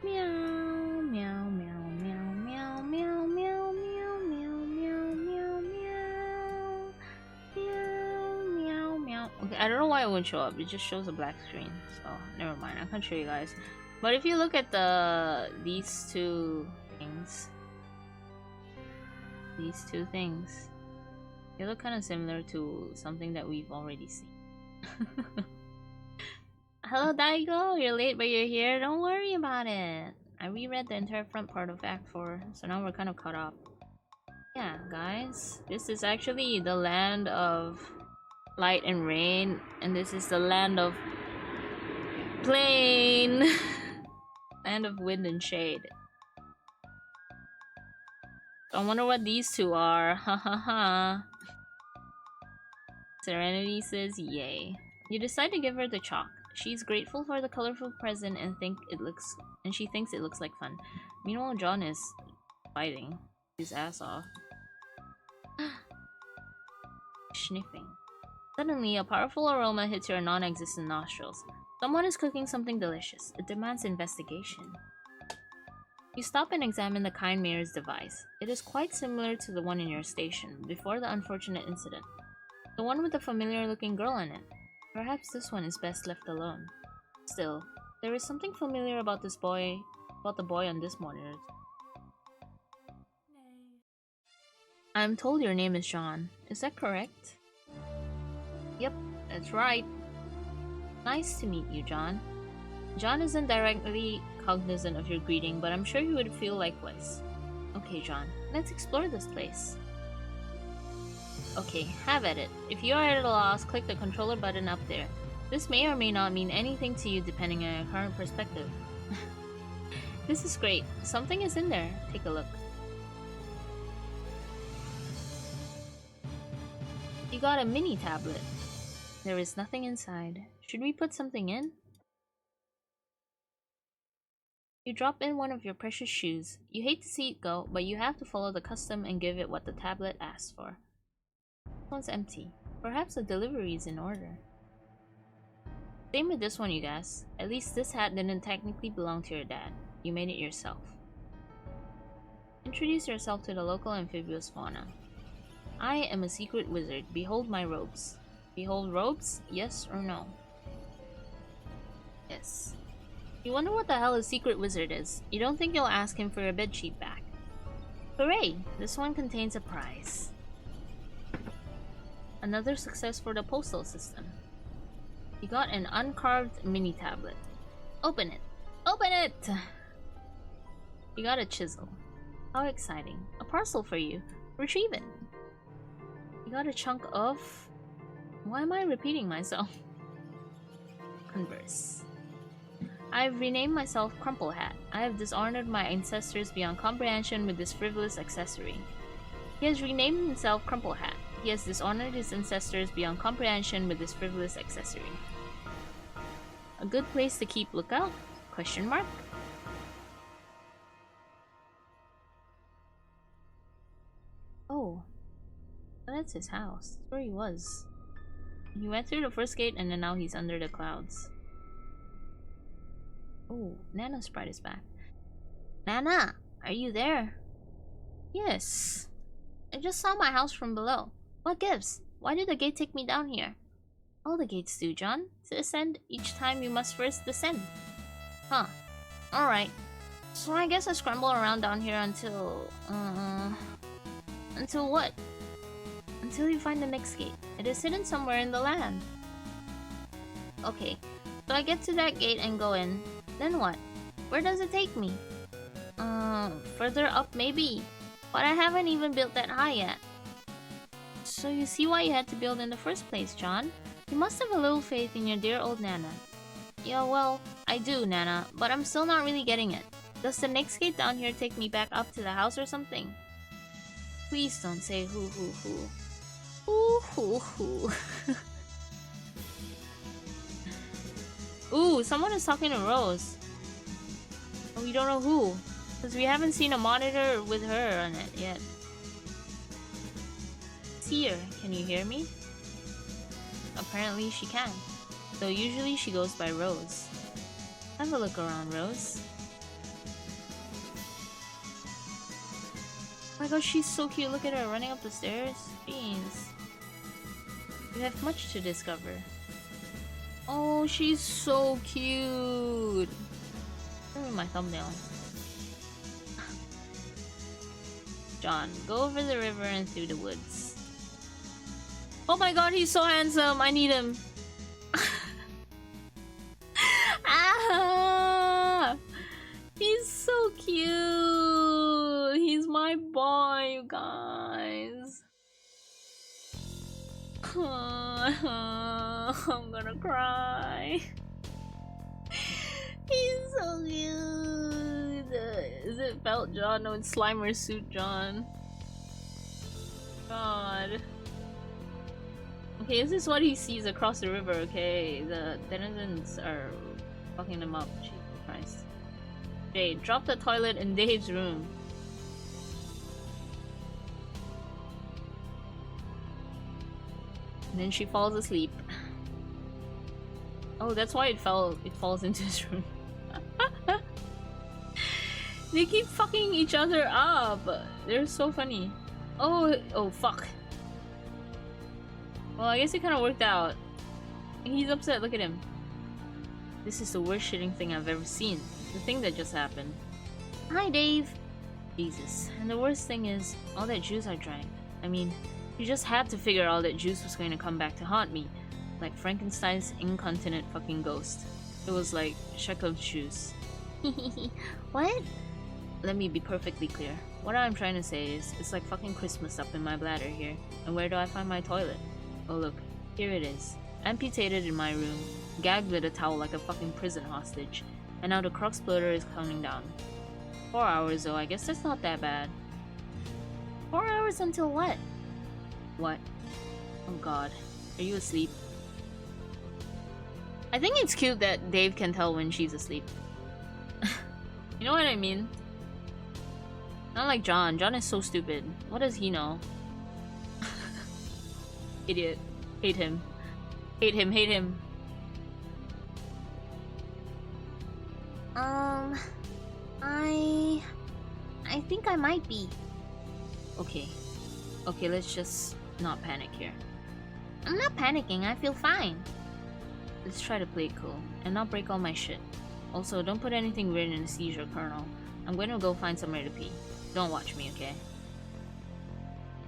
meow, meow, meow, meow, meow, meow, meow, meow, meow, meow, meow, meow. I don't know why it wouldn't show up. It just shows a black screen. So never mind. I can't show you guys. But if you look at these two things, they look kind of similar to something that we've already seen. Hello Daigo, you're late but you're here. Don't worry about it. I reread the entire front part of Act 4, so now we're kind of caught up. Yeah, guys, this is actually the land of light and rain, and this is the land of plain. Land of wind and shade. I wonder what these two are. Ha ha ha. Serenity says yay. You decide to give her the chalk. She's grateful for the colorful present and she thinks it looks like fun. Meanwhile, John is fighting his ass off. Sniffing. Suddenly, a powerful aroma hits your non-existent nostrils. Someone is cooking something delicious. It demands investigation. You stop and examine the kind mayor's device. It is quite similar to the one in your station, before the unfortunate incident. The one with the familiar-looking girl in it. Perhaps this one is best left alone. Still, there is something familiar about the boy on this monitor. I'm told your name is John. Is that correct? Yep, that's right. Nice to meet you, John. John isn't directly cognizant of your greeting, but I'm sure you would feel likewise. Okay, John, let's explore this place. Okay, have at it. If you are at a loss, click the controller button up there. This may or may not mean anything to you depending on your current perspective. This is great. Something is in there. Take a look. You got a mini tablet. There is nothing inside. Should we put something in? You drop in one of your precious shoes. You hate to see it go, but you have to follow the custom and give it what the tablet asks for. This one's empty. Perhaps the delivery is in order. Same with this one, you guys. At least this hat didn't technically belong to your dad. You made it yourself. Introduce yourself to the local amphibious fauna. I am a secret wizard. Behold my robes. Behold robes? Yes or no? Yes. You wonder what the hell a secret wizard is. You don't think you'll ask him for your bedsheet back. Hooray! This one contains a prize. Another success for the postal system. You got an uncarved mini tablet. Open it! Open it! You got a chisel. How exciting. A parcel for you. Retrieve it. You got a chunk of... Why am I repeating myself? Converse. I've renamed myself Crumple Hat. I have dishonored my ancestors beyond comprehension with this frivolous accessory. He has renamed himself Crumple Hat. He has dishonored his ancestors beyond comprehension with this frivolous accessory. A good place to keep lookout? Question mark? Oh. That's his house. That's where he was. He went through the first gate and then now he's under the clouds. Oh, Nana Sprite is back. Nana, are you there? Yes. I just saw my house from below. What gives? Why did the gate take me down here? All the gates do, John. To ascend, each time you must first descend. Huh. Alright. So I guess I scramble around down here until... Until what? Until you find the next gate. It is hidden somewhere in the land. Okay. So I get to that gate and go in. Then what? Where does it take me? Further up maybe. But I haven't even built that high yet. So you see why you had to build in the first place, John. You must have a little faith in your dear old Nana. Yeah, well, I do, Nana, but I'm still not really getting it. Does the next gate down here take me back up to the house or something? Please don't say hoo hoo hoo. Hoo hoo hoo. Ooh, someone is talking to Rose. Oh, we don't know who. Because we haven't seen a monitor with her on it yet. Seer, can you hear me? Apparently she can. Though usually she goes by Rose. Have a look around, Rose. Oh my gosh, she's so cute. Look at her running up the stairs. Jeez. You have much to discover. Oh, she's so cute. Show me my thumbnail. John, go over the river and through the woods. Oh my god, he's so handsome. I need him. Ah, he's so cute. He's my boy, you guys. I'm gonna cry. He's so cute. Is it Felt John? No, it's Slimer Suit John. God. Okay, this is what he sees across the river, okay? The denizens are fucking them up. Jesus Christ. Jade, drop the toilet in Dave's room. And then she falls asleep. Oh, that's why it falls into his room. They keep fucking each other up. They're so funny. Oh fuck. Well, I guess it kind of worked out. He's upset, look at him. This is the worst shitting thing I've ever seen. The thing that just happened. Hi, Dave. Jesus. And the worst thing is, all that juice I drank. I mean, you just had to figure all that juice was going to come back to haunt me. Like Frankenstein's incontinent fucking ghost. It was like Chekhov's juice. What? Let me be perfectly clear. What I'm trying to say is, it's like fucking Christmas up in my bladder here. And where do I find my toilet? Oh look, here it is. Amputated in my room, gagged with a towel like a fucking prison hostage. And now the crock exploder is counting down. 4 hours though, I guess that's not that bad. 4 hours until what? What? Oh god. Are you asleep? I think it's cute that Dave can tell when she's asleep. You know what I mean? Not like John. John is so stupid. What does he know? Idiot. Hate him. Hate him, hate him. I think I might be. Okay. Okay, let's just not panic here. I'm not panicking, I feel fine. Let's try to play it cool, and not break all my shit. Also, don't put anything weird in the seizure, Colonel. I'm going to go find somewhere to pee. Don't watch me, okay?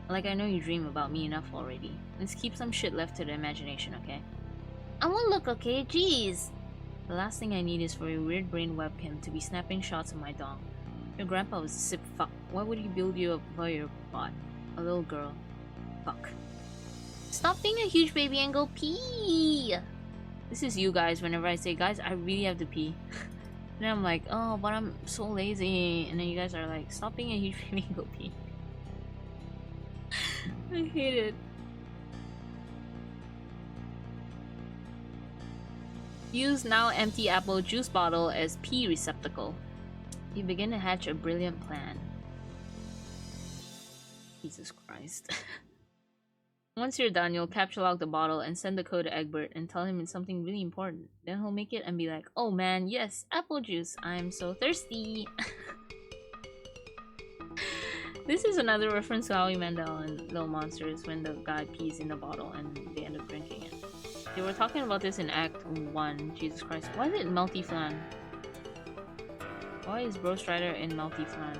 Like, I know you dream about me enough already. Let's keep some shit left to the imagination, okay? I won't look, okay? Jeez. The last thing I need is for your weird brain webcam to be snapping shots of my dong. Your grandpa was a sick fuck. Why would he build you a voyeur bot? A little girl. Fuck. Stop being a huge baby and go pee! This is you guys whenever I say, guys, I really have to pee. And then I'm like, oh, but I'm so lazy. And then you guys are like, stop being a huge baby and go pee. I hate it. Use now empty apple juice bottle as pee receptacle. You begin to hatch a brilliant plan. Jesus Christ. Once you're done, you'll capture log the bottle and send the code to Egbert and tell him it's something really important. Then he'll make it and be like, oh man, yes, apple juice. I'm so thirsty. This is another reference to Howie Mandel and Little Monsters when the guy pees in the bottle and they end up drinking it. They were talking about this in Act 1. Jesus Christ. Why is it Melty Flan? Why is Bro Strider in Melty Flan?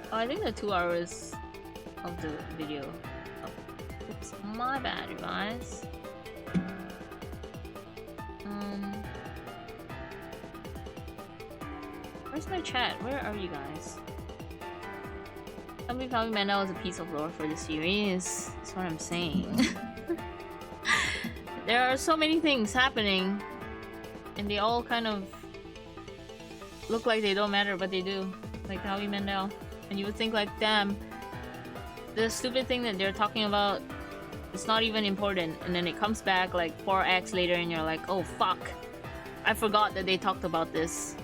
Oh, I think the 2 hours of the video. Oh, oops, my bad, you guys. Where's my chat? Where are you guys? I believe Howie Mandel is a piece of lore for the series. That's what I'm saying. There are so many things happening, and they all kind of look like they don't matter, but they do. Like Howie Mandel. And you would think like, damn, the stupid thing that they're talking about, it's not even important. And then it comes back like 4 acts later and you're like, oh fuck, I forgot that they talked about this.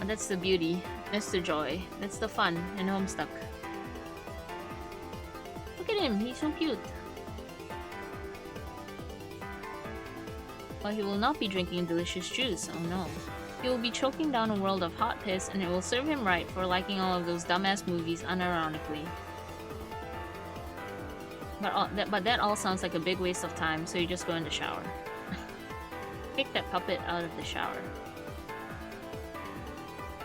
And that's the beauty, that's the joy, that's the fun in Homestuck. Look at him, he's so cute. But he will not be drinking delicious juice, oh no. He will be choking down a world of hot piss and it will serve him right for liking all of those dumbass movies unironically. But that all sounds like a big waste of time, so you just go in the shower. Kick that puppet out of the shower.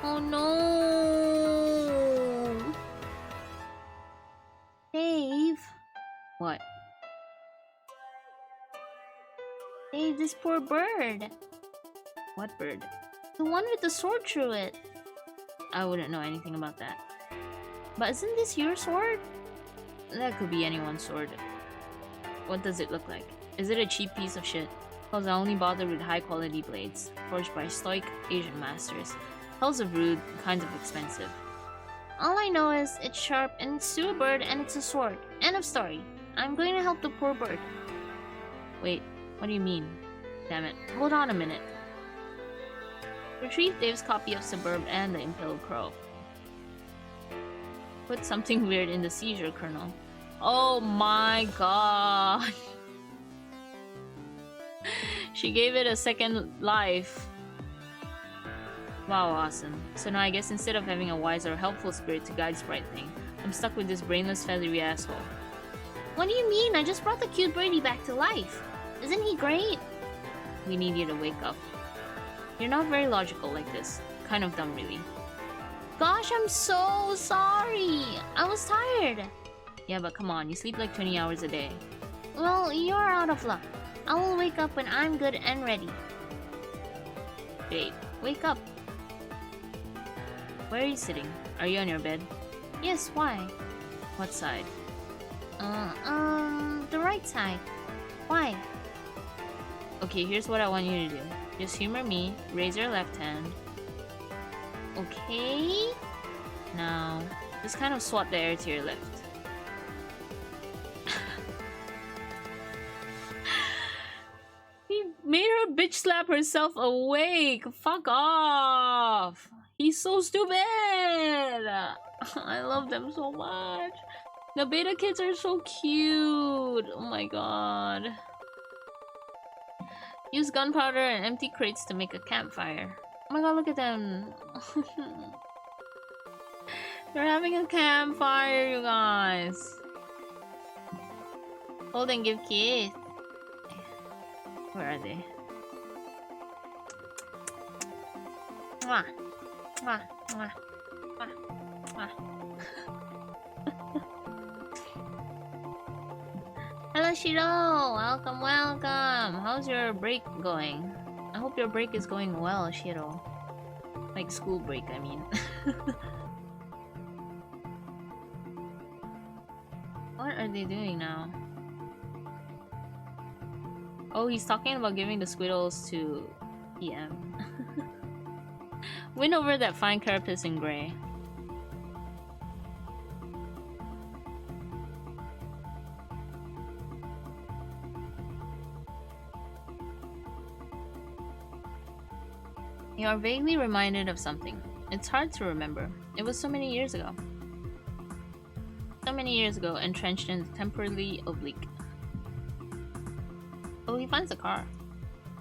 Oh no! Dave. What? Dave, this poor bird. What bird? The one with the sword through it. I wouldn't know anything about that. But isn't this your sword? That could be anyone's sword. What does it look like? Is it a cheap piece of shit? Cause I only bother with high quality blades, forged by stoic Asian masters. Hells of rude, kinds of expensive. All I know is it's sharp and it's to a bird and it's a sword. End of story. I'm going to help the poor bird. Wait, what do you mean? Damn it. Hold on a minute. Retrieve Dave's copy of Suburb and the Impaled Crow. Put something weird in the seizure kernel. Oh my god. She gave it a second life. Wow, awesome. So now I guess instead of having a wise or helpful spirit to guide Sprite thing, I'm stuck with this brainless feathery asshole. What do you mean? I just brought the cute birdie back to life. Isn't he great? We need you to wake up. You're not very logical like this. Kind of dumb, really. Gosh, I'm so sorry. I was tired. Yeah, but come on, you sleep like 20 hours a day. Well, you're out of luck. I will wake up when I'm good and ready. Jade, wake up. Where are you sitting? Are you on your bed? Yes, why? What side? The right side. Why? Okay, here's what I want you to do. Just humor me, raise your left hand. Okay. Now, just kind of swat the air to your left. He made her bitch slap herself awake. Fuck off. He's so stupid. I love them so much. The beta kids are so cute. Oh my god. Use gunpowder and empty crates to make a campfire. Oh my god, look at them. They're having a campfire, you guys. Hold and give kiss. Where are they? Mwah. Mwah. Mwah. Mwah. Mwah. Hello, Shiro! Welcome, welcome! How's your break going? I hope your break is going well, Shiro. Like school break, I mean. What are they doing now? Oh, he's talking about giving the squiddles to PM. Win over that fine carapace in gray. You are vaguely reminded of something. It's hard to remember. It was so many years ago. So many years ago, entrenched in temporarily oblique. Oh, he finds a car.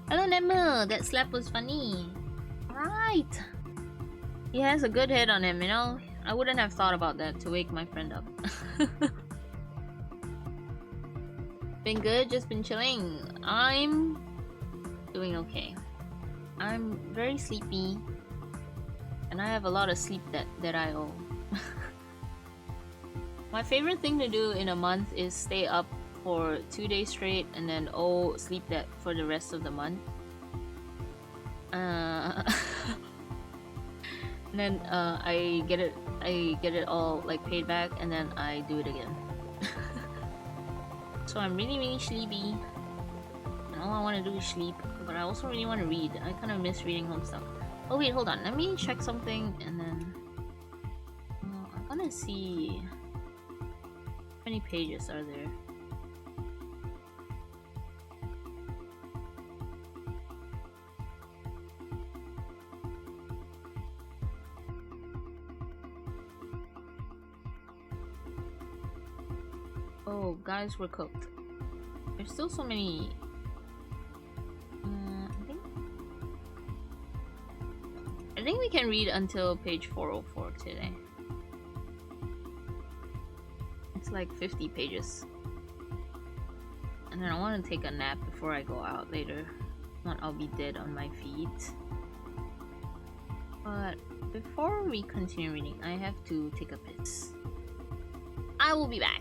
Hello, Nemu! That slap was funny. Right! He has a good head on him, you know? I wouldn't have thought about that to wake my friend up. Been good, just been chilling. I'm doing okay. I'm very sleepy. And I have a lot of sleep that I owe. My favorite thing to do in a month is stay up for 2 days straight and then sleep that for the rest of the month. And then I get it all like paid back and then I do it again. So I'm really sleepy. And all I want to do is sleep, but I also really want to read. I kind of miss reading Homestuck. Oh wait, hold on. Let me check something and then I want to see how many pages are there. Oh, guys, we're cooked. There's still so many. I think we can read until page 404 today. It's like 50 pages. And then I want to take a nap before I go out later. I'll be dead on my feet. But before we continue reading, I have to take a piss. I will be back.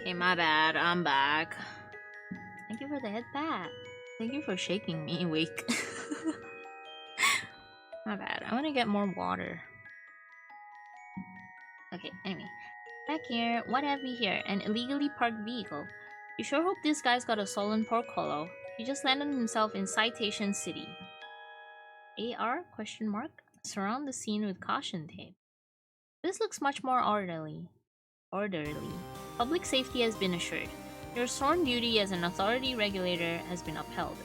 Okay, my bad. I'm back. Thank you for the head pat. Thank you for shaking me awake. My bad. I want to get more water. Okay, anyway. Back here, what have we here? An illegally parked vehicle. You sure hope this guy's got a stolen pork hollow. He just landed himself in Citation City. AR? Question mark? Surround the scene with caution tape. This looks much more orderly. Public safety has been assured. Your sworn duty as an authority regulator has been upheld.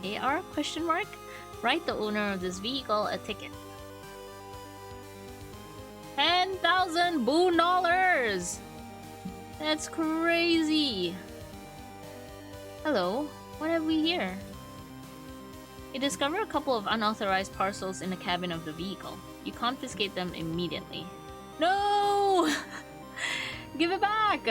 AR? Question mark? Write the owner of this vehicle a ticket. 10,000 boon dollars! That's crazy! Hello, what have we here? You discover a couple of unauthorized parcels in the cabin of the vehicle. You confiscate them immediately. No! Give it back!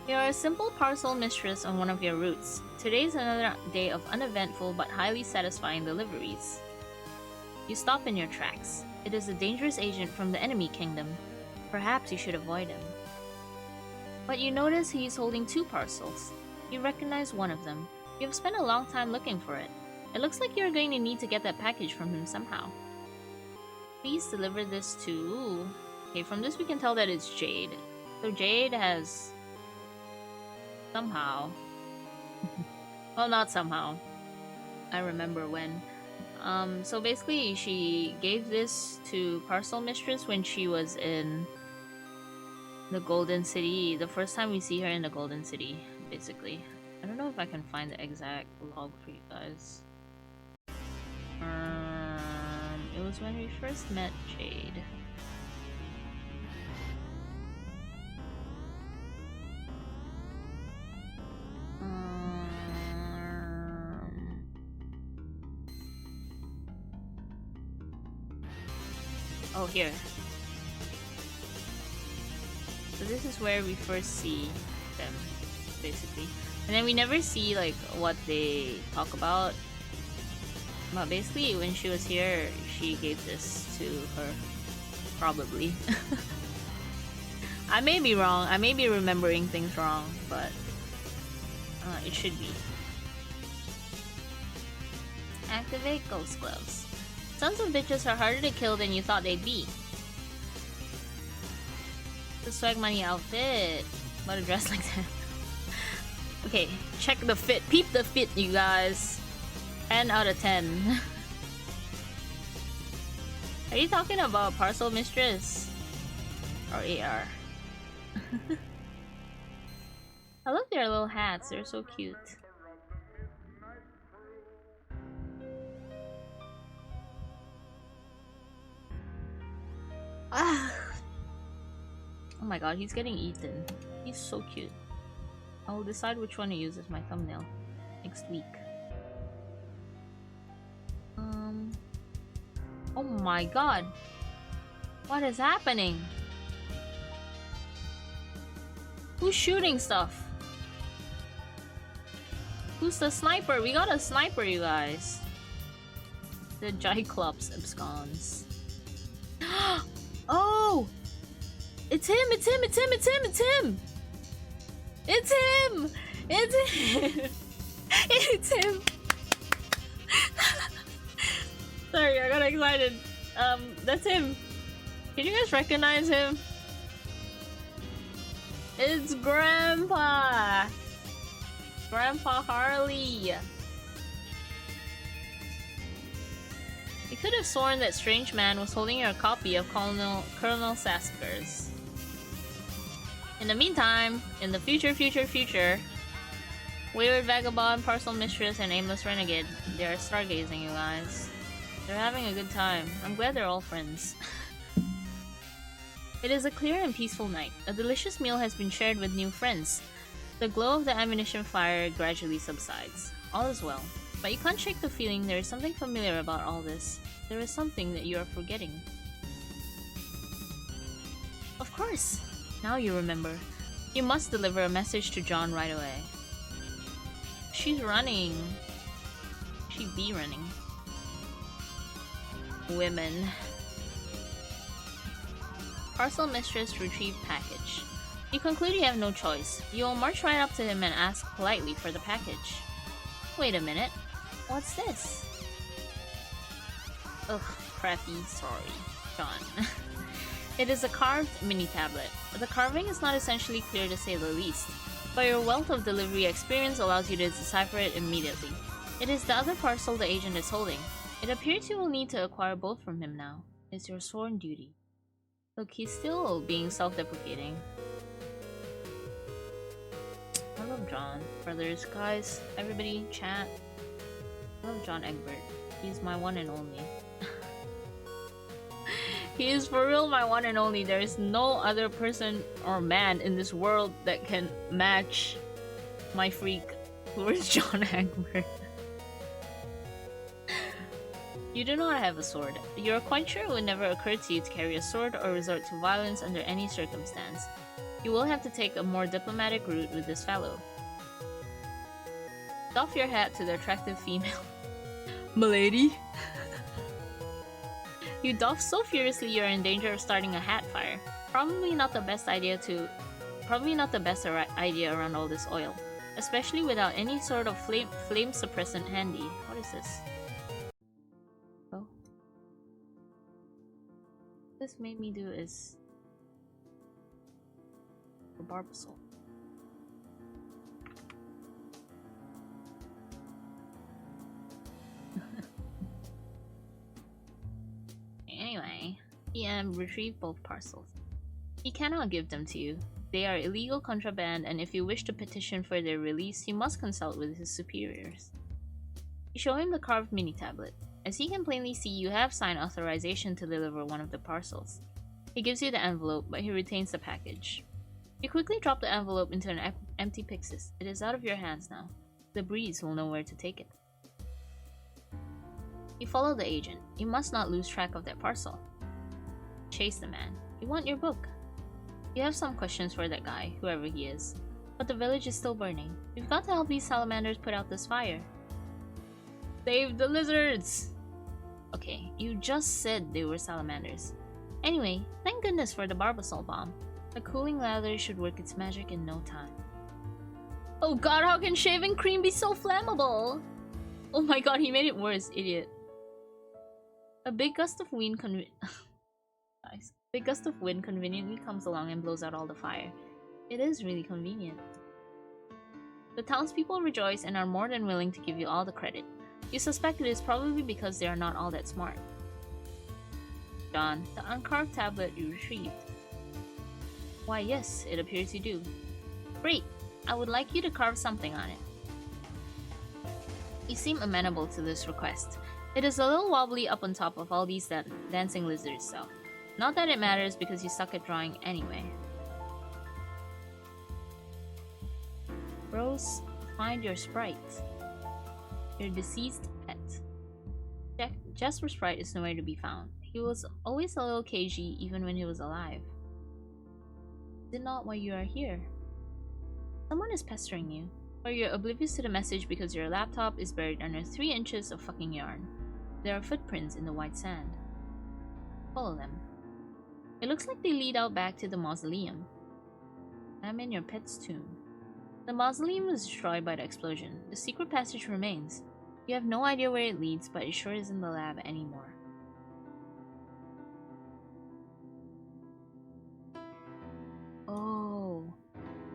You're a simple parcel mistress on one of your routes. Today's another day of uneventful but highly satisfying deliveries. You stop in your tracks. It is a dangerous agent from the enemy kingdom. Perhaps you should avoid him. But you notice he's holding two parcels. You recognize one of them. You have spent a long time looking for it. It looks like you're going to need to get that package from him somehow. Please deliver this to... Okay, from this we can tell that it's Jade. So Jade has... somehow... well, not somehow. I remember when. So basically she gave this to Parcel Mistress when she was in the Golden City. The first time we see her in the Golden City, basically. I don't know if I can find the exact log for you guys. It was when we first met Jade. Oh, here. So this is where we first see them, basically. And then we never see, like, what they talk about. But basically, when she was here, she gave this to her. Probably. I may be wrong. I may be remembering things wrong, but it should be. Activate Ghost Gloves. Sons of bitches are harder to kill than you thought they'd be. The swag money outfit. About to dress like that. Okay, check the fit. Peep the fit, you guys. 10 out of 10. Are you talking about Parcel Mistress? Or AR? I love their little hats. They're so cute. Ah. Oh my god, he's getting eaten. He's so cute. I will decide which one to use as my thumbnail next week. Oh my god. What is happening? Who's shooting stuff? Who's the sniper? We got a sniper, you guys. The Cyclops absconds. Oh! It's him! It's him! It's him! It's him! It's him! It's him! It's him! It's him! Sorry, I got excited. That's him. Can you guys recognize him? It's Grandpa! Grandpa Harley! You could have sworn that strange man was holding your copy of Colonel Sassker's. In the meantime, in the future, Wayward Vagabond, Parcel Mistress, and Aimless Renegade, they are stargazing, you guys. They're having a good time. I'm glad they're all friends. It is a clear and peaceful night. A delicious meal has been shared with new friends. The glow of the ammunition fire gradually subsides. All is well. But you can't shake the feeling there is something familiar about all this. There is something that you are forgetting. Of course! Now you remember. You must deliver a message to John right away. She's running. She be running. Women. Parcel mistress retrieve package. You conclude you have no choice. You will march right up to him and ask politely for the package. Wait a minute. What's this? Ugh, crappy, sorry, John. It is a carved mini tablet. The carving is not essentially clear to say the least, but your wealth of delivery experience allows you to decipher it immediately. It is the other parcel the agent is holding. It appears you will need to acquire both from him now. It's your sworn duty. Look, he's still being self-deprecating. I love John. Brothers, guys, everybody, chat. I love John Egbert. He's my one and only. He is for real my one and only. There is no other person or man in this world that can match my freak, who is John Egbert. You do not have a sword. You are quite sure it would never occur to you to carry a sword or resort to violence under any circumstance. You will have to take a more diplomatic route with this fellow. Doff your hat to the attractive female. Milady? You doff so furiously you're in danger of starting a hat fire. Probably not the best idea around all this oil, especially without any sort of flame suppressant handy. What is this? Oh. What this made me do is the barbasol. Anyway, PM retrieve both parcels. He cannot give them to you. They are illegal contraband, and if you wish to petition for their release, you must consult with his superiors. You show him the carved mini tablet. As he can plainly see, you have signed authorization to deliver one of the parcels. He gives you the envelope, but he retains the package. You quickly drop the envelope into an empty Pyxis. It is out of your hands now. The breeze will know where to take it. You follow the agent. You must not lose track of that parcel. Chase the man. You want your book. You have some questions for that guy, whoever he is. But the village is still burning. We've got to help these salamanders put out this fire. Save the lizards! Okay, you just said they were salamanders. Anyway, thank goodness for the barbasol bomb. The cooling lather should work its magic in no time. Oh god, how can shaving cream be so flammable? Oh my god, he made it worse, idiot. A big gust of wind conveniently comes along and blows out all the fire. It is really convenient. The townspeople rejoice and are more than willing to give you all the credit. You suspect it is probably because they are not all that smart. John, the uncarved tablet you retrieved. Why yes, it appears you do. Great! I would like you to carve something on it. You seem amenable to this request. It is a little wobbly up on top of all these dancing lizards, so. Not that it matters because you suck at drawing anyway. Rose, find your sprite. Your deceased pet. Jasper Sprite is nowhere to be found. He was always a little cagey even when he was alive. Is it not why you are here? Someone is pestering you, or you're oblivious to the message because your laptop is buried under 3 inches of fucking yarn. There are footprints in the white sand. Follow them. It looks like they lead out back to the mausoleum. I'm in your pet's tomb. The mausoleum was destroyed by the explosion. The secret passage remains. You have no idea where it leads, but it sure isn't the lab anymore. Oh.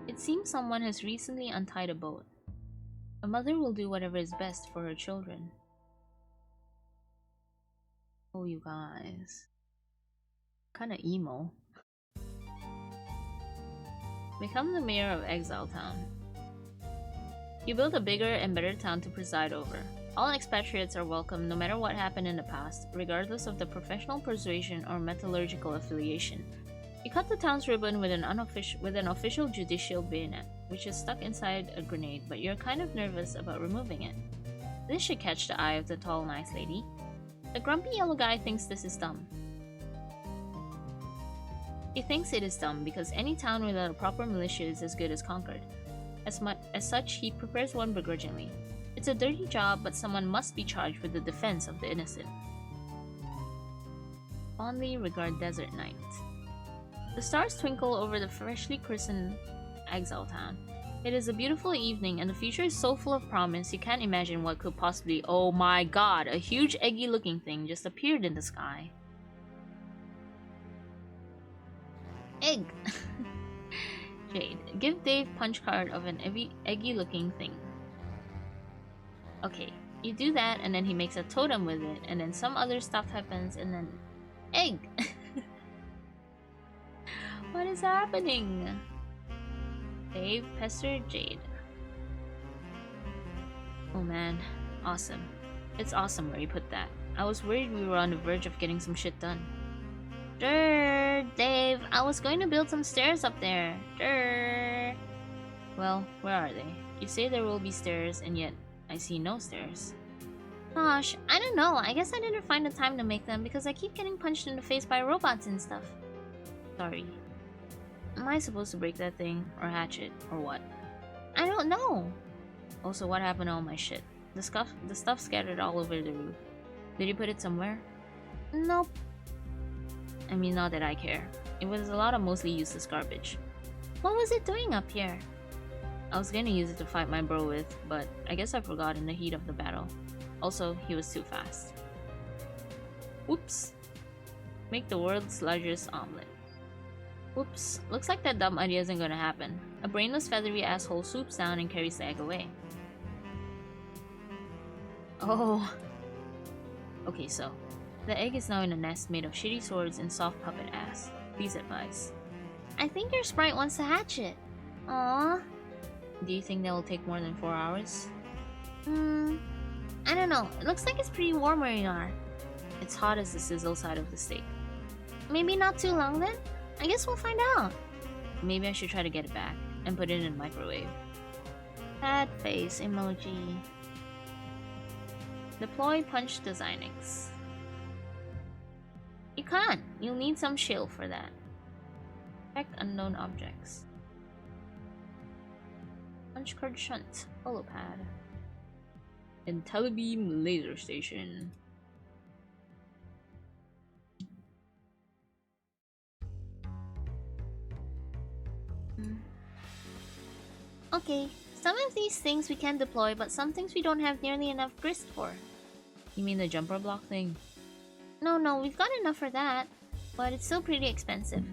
It seems someone has recently untied a boat. A mother will do whatever is best for her children. Oh, you guys. Kinda emo. Become the mayor of Exile Town. You build a bigger and better town to preside over. All expatriates are welcome no matter what happened in the past, regardless of the professional persuasion or metallurgical affiliation. You cut the town's ribbon with an official judicial bayonet, which is stuck inside a grenade, but you're kind of nervous about removing it. This should catch the eye of the tall, nice lady. The grumpy yellow guy thinks this is dumb. He thinks it is dumb because any town without a proper militia is as good as conquered. As such, he prepares one begrudgingly. It's a dirty job, but someone must be charged with the defense of the innocent. Fondly regard Desert Knight. The stars twinkle over the freshly christened exile town. It is a beautiful evening, and the future is so full of promise you can't imagine what could possibly— oh my god, a huge eggy looking thing just appeared in the sky. Egg! Jade, give Dave punch card of an eggy looking thing. Okay, you do that and then he makes a totem with it, and then some other stuff happens and then— egg! What is happening? Dave, pester, Jade. Oh man, awesome. It's awesome where you put that. I was worried we were on the verge of getting some shit done. Durr, Dave, I was going to build some stairs up there. Durr. Well, where are they? You say there will be stairs, and yet I see no stairs. Gosh, I don't know. I guess I didn't find the time to make them because I keep getting punched in the face by robots and stuff. Sorry. Am I supposed to break that thing, or hatch it, or what? I don't know. Also, what happened to all my shit? The stuff scattered all over the roof. Did you put it somewhere? Nope. I mean, not that I care. It was a lot of mostly useless garbage. What was it doing up here? I was gonna use it to fight my bro with, but I guess I forgot in the heat of the battle. Also, he was too fast. Whoops. Make the world's largest omelet. Whoops. Looks like that dumb idea isn't gonna happen. A brainless feathery asshole swoops down and carries the egg away. Oh. Okay, so the egg is now in a nest made of shitty swords and soft puppet ass. Please advise. I think your sprite wants to hatch it. Aww. Do you think that will take more than 4 hours? I don't know. It looks like it's pretty warm where you are. It's hot as the sizzle side of the steak. Maybe not too long then? I guess we'll find out. Maybe I should try to get it back and put it in the microwave. Sad face emoji. Deploy punch designings. You can't. You'll need some shill for that. Check unknown objects. Punch card shunt. Holopad. Intellibeam laser station. Okay, some of these things we can deploy, but some things we don't have nearly enough grist for. You mean the jumper block thing? No, we've got enough for that, but it's still pretty expensive.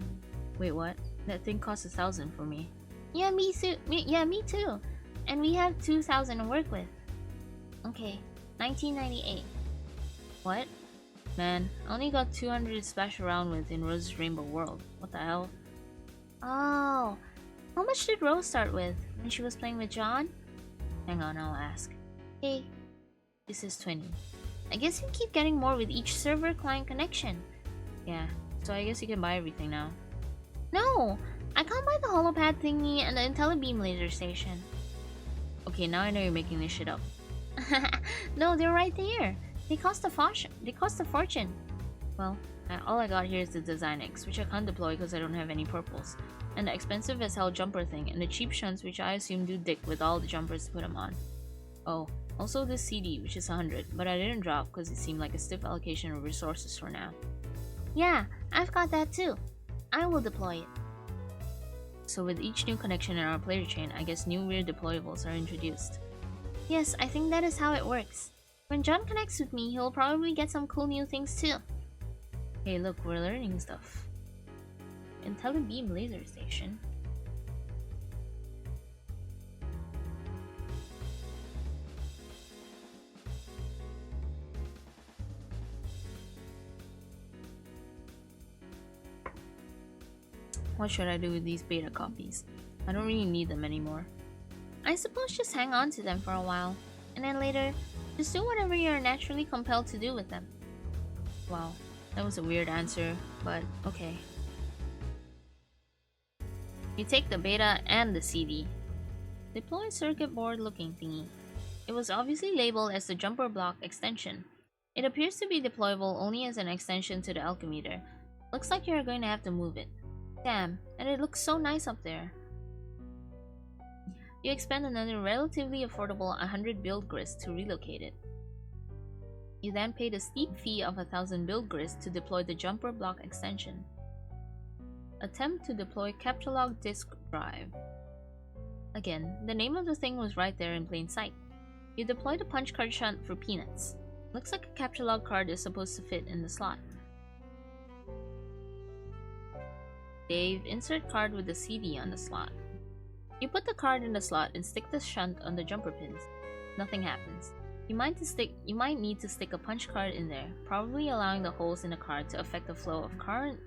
Wait, what? That thing costs 1,000 for me. Yeah, me too. And we have 2,000 to work with. Okay, 1998. What? Man, I only got 200 to splash around with in Rose's Rainbow World. What the hell? Oh, how much did Rose start with when she was playing with John? Hang on, I'll ask. Hey. This is 20. I guess you keep getting more with each server-client connection. Yeah, so I guess you can buy everything now. No! I can't buy the holopad thingy and the Intellibeam laser station. Okay, now I know you're making this shit up. No, they're right there. They cost a fortune. Well, all I got here is the Design X, which I can't deploy because I don't have any purples, and the expensive as hell jumper thing, and the cheap shunts which I assume do dick with all the jumpers to put them on. Oh, also this CD, which is 100, but I didn't drop because it seemed like a stiff allocation of resources for now. Yeah, I've got that too. I will deploy it. So with each new connection in our player chain, I guess new weird deployables are introduced. Yes, I think that is how it works. When John connects with me, he will probably get some cool new things too. Hey look, we're learning stuff. Intellibeam laser station. What should I do with these beta copies? I don't really need them anymore. I suppose just hang on to them for a while, and then later, just do whatever you're naturally compelled to do with them. Wow, that was a weird answer, but okay. You take the beta and the CD. Deploy circuit board looking thingy. It was obviously labeled as the jumper block extension. It appears to be deployable only as an extension to the alchemimeter. Looks like you're going to have to move it. Damn, and it looks so nice up there. You expend another relatively affordable 100 build grist to relocate it. You then pay the steep fee of 1,000 build grist to deploy the jumper block extension. Attempt to deploy Captcha disk drive. Again, the name of the thing was right there in plain sight. You deploy the punch card shunt for peanuts. Looks like a Captcha card is supposed to fit in the slot. Dave, insert card with the CD on the slot. You put the card in the slot and stick the shunt on the jumper pins. Nothing happens. You might need to stick a punch card in there, probably allowing the holes in the card to affect the flow of current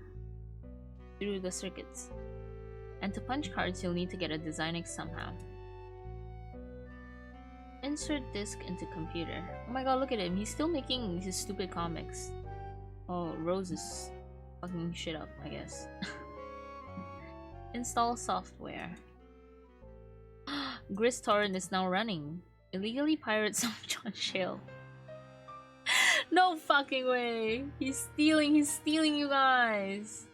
through the circuits. And to punch cards, you'll need to get a Designix somehow. Insert disk into computer. Oh my god, look at him. He's still making his stupid comics. Oh, Rose is fucking shit up, I guess. Install software. Grist torrent is now running. Illegally pirate some John Shale. No fucking way! He's stealing you guys!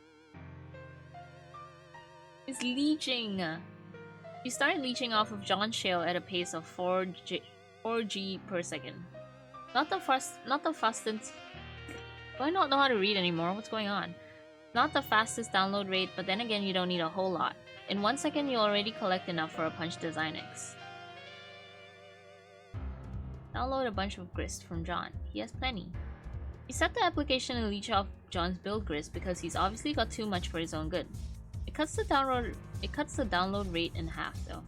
He's leeching! You start leeching off of John Shale at a pace of 4G per second. Not the fastest. Do I not know how to read anymore? What's going on? Not the fastest download rate, but then again you don't need a whole lot. In 1 second you already collect enough for a punch Designix. Download a bunch of grist from John. He has plenty. You set the application and leech off John's build grist because he's obviously got too much for his own good. It cuts the download rate in half though.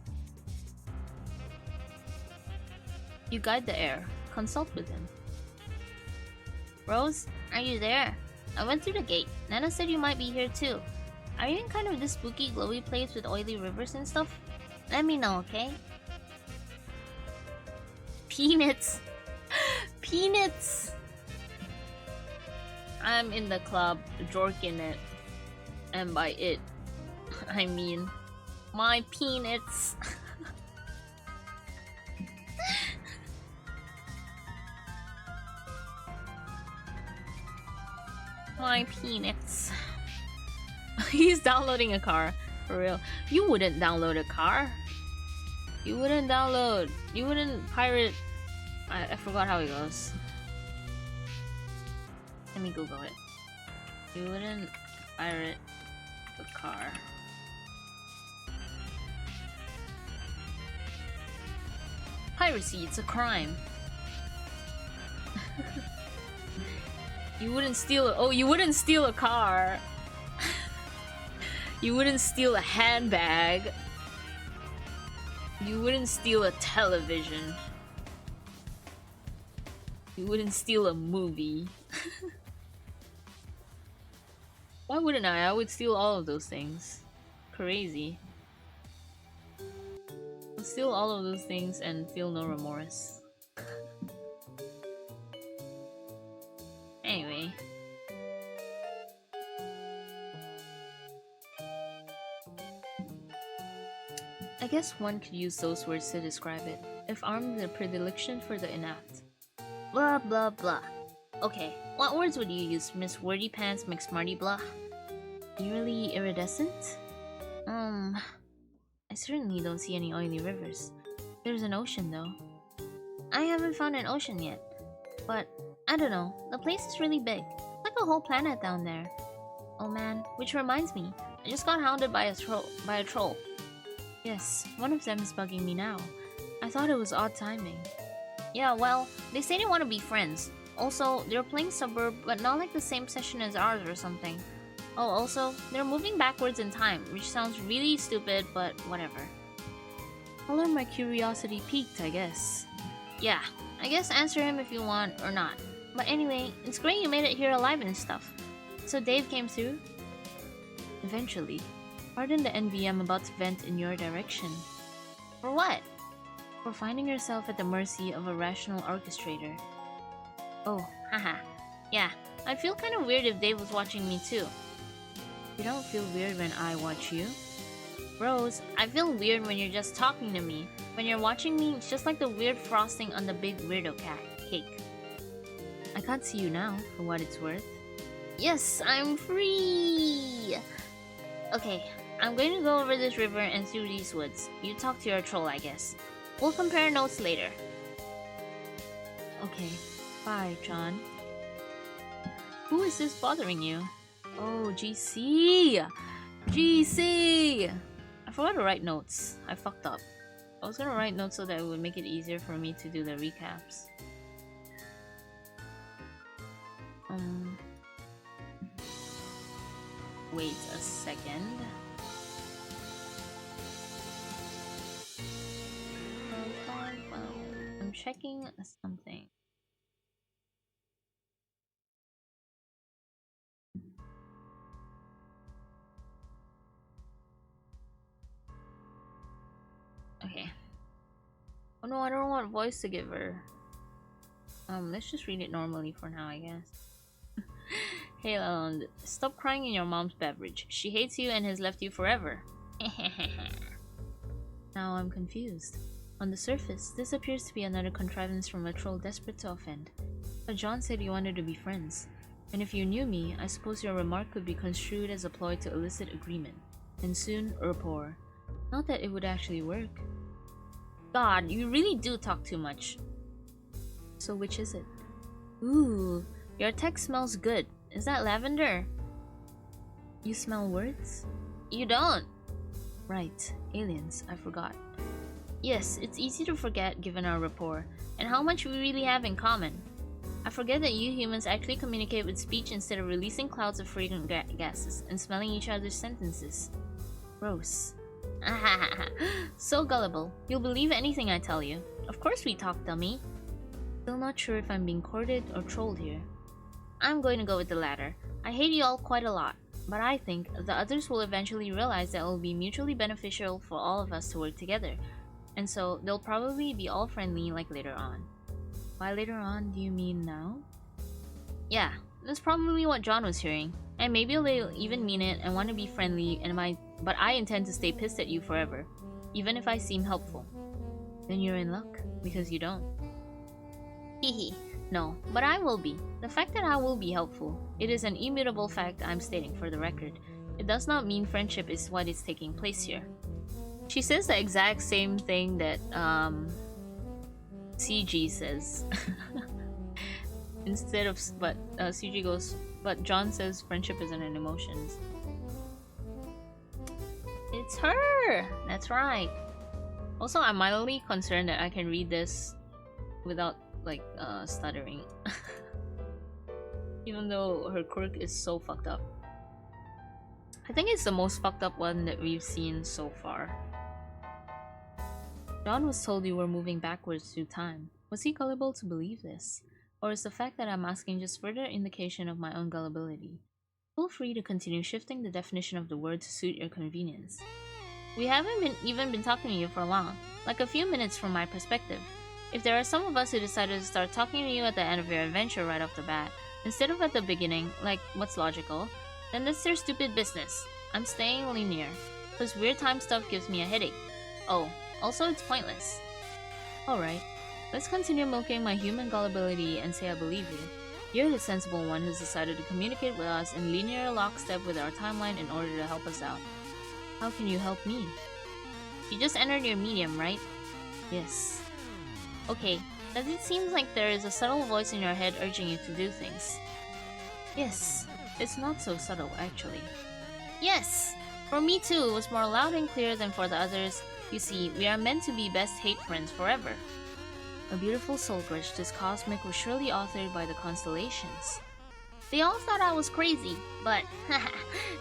You guide the heir. Consult with him. Rose, are you there? I went through the gate. Nana said you might be here too. Are you in kind of this spooky glowy place with oily rivers and stuff? Let me know, okay? Peanuts! Peanuts! I'm in the club, jorking it. And by it, I mean my peanuts. My peanuts. He's downloading a car. For real. You wouldn't download a car. You wouldn't pirate. I forgot how it goes. Let me Google it. You wouldn't pirate the car. Piracy, it's a crime. You wouldn't steal you wouldn't steal a car. You wouldn't steal a handbag. You wouldn't steal a television. You wouldn't steal a movie. Why wouldn't I? I would steal all of those things. Crazy. I'll steal all of those things and feel no remorse. Anyway. I guess one could use those words to describe it, if armed with a predilection for the inapt. Blah blah blah. Okay, what words would you use, Miss Wordy Pants McSmarty blah? Eerily iridescent? I certainly don't see any oily rivers. There's an ocean though. I haven't found an ocean yet. But, I don't know, the place is really big. It's like a whole planet down there. Oh man, which reminds me, I just got hounded by a troll. Yes, one of them is bugging me now. I thought it was odd timing. Yeah, well, they say they want to be friends. Also, they're playing Suburb, but not like the same session as ours or something. Oh, also, they're moving backwards in time, which sounds really stupid, but whatever. Color my curiosity piqued, I guess. Yeah, I guess answer him if you want or not. But anyway, it's great you made it here alive and stuff. So Dave came through? Eventually. Pardon the envy I'm about to vent in your direction. For what? For finding yourself at the mercy of a rational orchestrator. Oh, haha. Yeah, I'd feel kind of weird if Dave was watching me too. You don't feel weird when I watch you? Rose, I feel weird when you're just talking to me. When you're watching me, it's just like the weird frosting on the big weirdo cake. I can't see you now, for what it's worth. Yes, I'm free! Okay, I'm going to go over this river and through these woods. You talk to your troll, I guess. We'll compare notes later. Okay, bye, John. Who is this bothering you? Oh, GC! GC! I forgot to write notes. I fucked up. I was gonna write notes so that it would make it easier for me to do the recaps. Wait a second. I'm checking something. Okay. Oh no, I don't want voice to give her. Let's just read it normally for now, I guess. Hey, Leland, stop crying in your mom's beverage. She hates you and has left you forever. Now I'm confused. On the surface, this appears to be another contrivance from a troll desperate to offend. But John said you wanted to be friends. And if you knew me, I suppose your remark could be construed as a ploy to elicit agreement. And soon, rapport. Not that it would actually work. God, you really do talk too much. So which is it? Ooh, your text smells good. Is that lavender? You smell words? You don't. Right, aliens, I forgot. Yes, it's easy to forget given our rapport, and how much we really have in common. I forget that you humans actually communicate with speech instead of releasing clouds of fragrant gases and smelling each other's sentences. Gross. So gullible. You'll believe anything I tell you. Of course we talk, dummy. Still not sure if I'm being courted or trolled here. I'm going to go with the latter. I hate you all quite a lot, but I think the others will eventually realize that it will be mutually beneficial for all of us to work together, and so they'll probably be all friendly like later on. By later on, do you mean now? Yeah, that's probably what John was hearing, and maybe they'll even mean it and want to be friendly, but I intend to stay pissed at you forever, even if I seem helpful. Then you're in luck, because you don't. Hehe. No, but I will be. The fact that I will be helpful, it is an immutable fact I'm stating for the record. It does not mean friendship is what is taking place here. She says the exact same thing that CG says. Instead of, but CG goes, but John says friendship isn't an emotion. It's her! That's right. Also, I'm mildly concerned that I can read this without like stuttering. Even though her quirk is so fucked up. I think it's the most fucked up one that we've seen so far. John was told you were moving backwards through time. Was he gullible to believe this? Or is the fact that I'm asking just further indication of my own gullibility? Feel free to continue shifting the definition of the word to suit your convenience. We haven't even been talking to you for long, like a few minutes from my perspective. If there are some of us who decided to start talking to you at the end of your adventure right off the bat, instead of at the beginning, like what's logical, then that's their stupid business. I'm staying linear, because weird time stuff gives me a headache. Oh, also it's pointless. Alright, let's continue milking my human gullibility and say I believe you. You're the sensible one who's decided to communicate with us in linear lockstep with our timeline in order to help us out. How can you help me? You just entered your medium, right? Yes. Okay, does it seem like there is a subtle voice in your head urging you to do things? Yes, it's not so subtle actually. Yes! For me too, it was more loud and clear than for the others. You see, we are meant to be best hate friends forever. A beautiful soul glitch this cosmic was surely authored by the constellations. They all thought I was crazy, but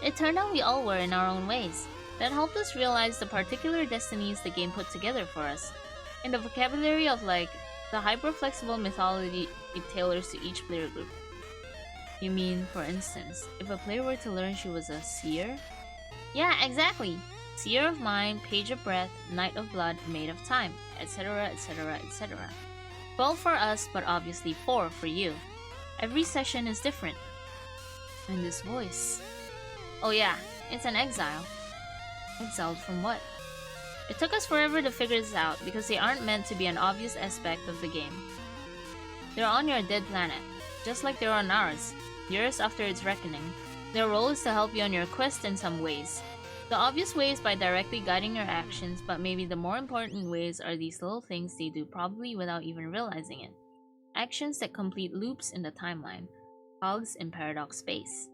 it turned out we all were in our own ways. That helped us realize the particular destinies the game put together for us. In the vocabulary of like, the hyper-flexible mythology it tailors to each player group. You mean, for instance, if a player were to learn she was a seer? Yeah, exactly! Seer of mind, page of breath, knight of blood, maid of time, etc, etc, etc. 12 for us, but obviously 4 for you. Every session is different. And this voice... Oh yeah, it's an exile. Exiled from what? It took us forever to figure this out because they aren't meant to be an obvious aspect of the game. They're on your dead planet, just like they're on ours, years after its reckoning. Their role is to help you on your quest in some ways. The obvious ways by directly guiding your actions, but maybe the more important ways are these little things they do probably without even realizing it. Actions that complete loops in the timeline. Cogs in paradox space.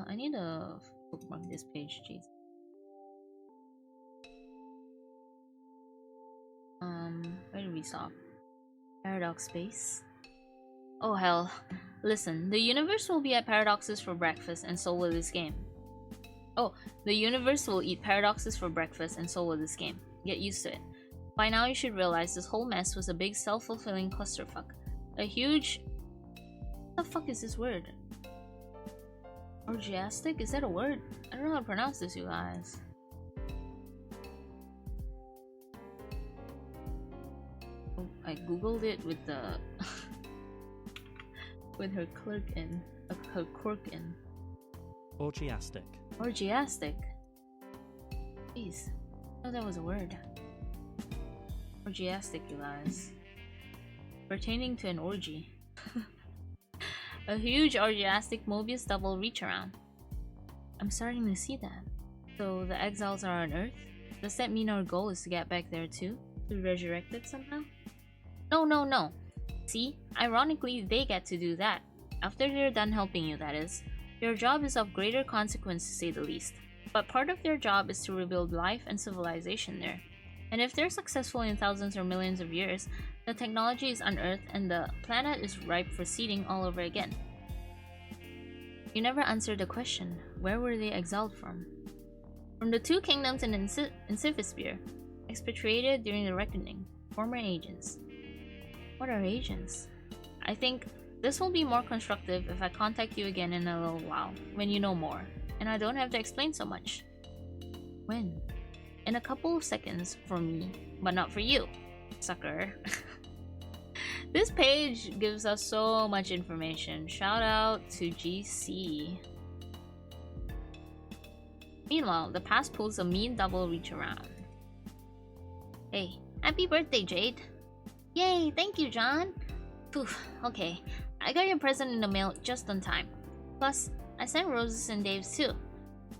I need to Bookmark this page, jeez. Where did we stop? Paradox space. Oh hell. Listen, the universe will be at paradoxes for breakfast, and so will this game. Oh, the universe will eat paradoxes for breakfast, and so will this game. Get used to it. By now you should realize this whole mess was a big self-fulfilling clusterfuck. A huge... What the fuck is this word? Orgiastic? Is that a word? I don't know how to pronounce this, you guys. Oh, I googled it with the... with her clerk in. Her quirk in. Orgiastic. Orgiastic. Jeez. I thought that was a word. Orgiastic, you guys. Pertaining to an orgy. A huge orgiastic Mobius double reach around. I'm starting to see that. So the exiles are on Earth? Does that mean our goal is to get back there too? To resurrect it somehow? No. See? Ironically, they get to do that. After they're done helping you, that is. Your job is of greater consequence to say the least. But part of their job is to rebuild life and civilization there. And if they're successful in thousands or millions of years, the technology is unearthed and the planet is ripe for seeding all over again. You never answered the question. Where were they exiled from? From the two kingdoms in Insifisphere, expatriated during the Reckoning. Former agents. What are agents? I think this will be more constructive if I contact you again in a little while, when you know more, and I don't have to explain so much. When? In a couple of seconds for me, but not for you, sucker. This page gives us so much information. Shout out to GC. Meanwhile, the past pulls a mean double reach around. Hey, happy birthday, Jade. Yay, thank you, John. Poof, okay. I got your present in the mail just on time. Plus, I sent roses and Dave's too.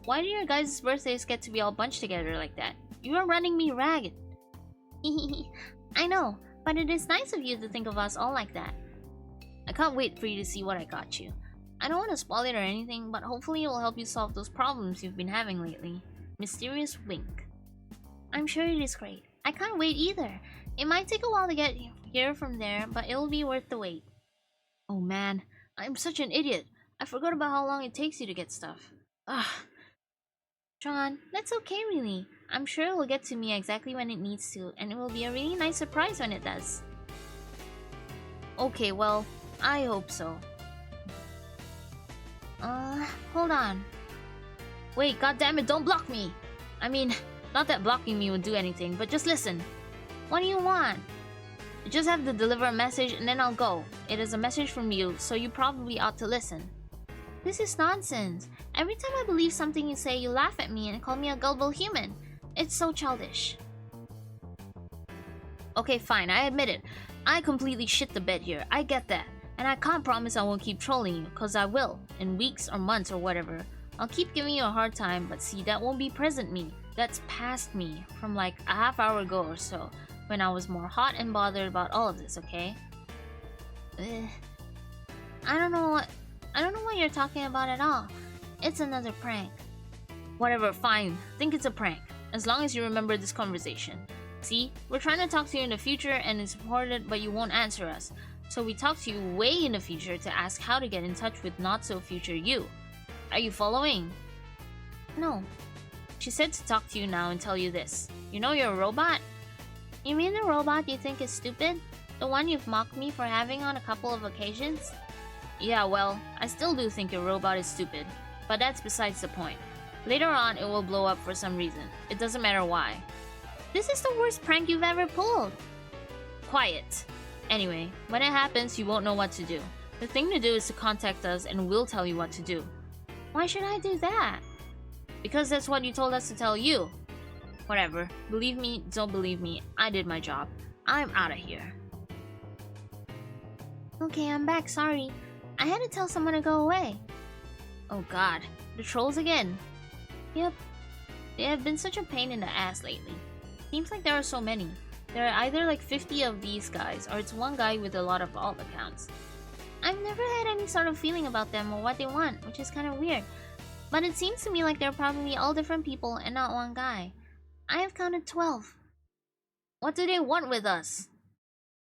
Why do your guys' birthdays get to be all bunched together like that? You are running me ragged. I know, but it is nice of you to think of us all like that. I can't wait for you to see what I got you. I don't want to spoil it or anything, but hopefully it will help you solve those problems you've been having lately. Mysterious wink. I'm sure it is great. I can't wait either. It might take a while to get here from there, but it will be worth the wait. Oh man, I'm such an idiot. I forgot about how long it takes you to get stuff. Ugh. John, that's okay really. I'm sure it will get to me exactly when it needs to, and it will be a really nice surprise when it does. Okay, well, I hope so. Hold on. Wait, goddammit, don't block me! I mean, not that blocking me would do anything, but just listen. What do you want? I just have to deliver a message and then I'll go. It is a message from you, so you probably ought to listen. This is nonsense. Every time I believe something you say, you laugh at me and call me a gullible human. It's so childish. Okay, fine, I admit it. I completely shit the bed here, I get that. And I can't promise I won't keep trolling you, cause I will, in weeks or months or whatever. I'll keep giving you a hard time, but see, that won't be present me. That's past me, from like a half hour ago or so, when I was more hot and bothered about all of this, okay? I don't know what you're talking about at all. It's another prank. Whatever, fine. Think it's a prank. As long as you remember this conversation. See, we're trying to talk to you in the future and it's important, but you won't answer us. So we talk to you way in the future to ask how to get in touch with not-so-future you. Are you following? No. She said to talk to you now and tell you this. You know you're a robot? You mean the robot you think is stupid? The one you've mocked me for having on a couple of occasions? Yeah, well, I still do think your robot is stupid. But that's besides the point. Later on, it will blow up for some reason. It doesn't matter why. This is the worst prank you've ever pulled. Quiet. Anyway, when it happens, you won't know what to do. The thing to do is to contact us and we'll tell you what to do. Why should I do that? Because that's what you told us to tell you. Whatever. Believe me, don't believe me. I did my job. I'm out of here. Okay, I'm back. Sorry. I had to tell someone to go away. Oh god. The trolls again. Yep. They have been such a pain in the ass lately. Seems like there are so many. There are either like 50 of these guys, or it's one guy with a lot of alt accounts. I've never had any sort of feeling about them or what they want, which is kind of weird. But it seems to me like they're probably all different people and not one guy. I have counted 12. What do they want with us?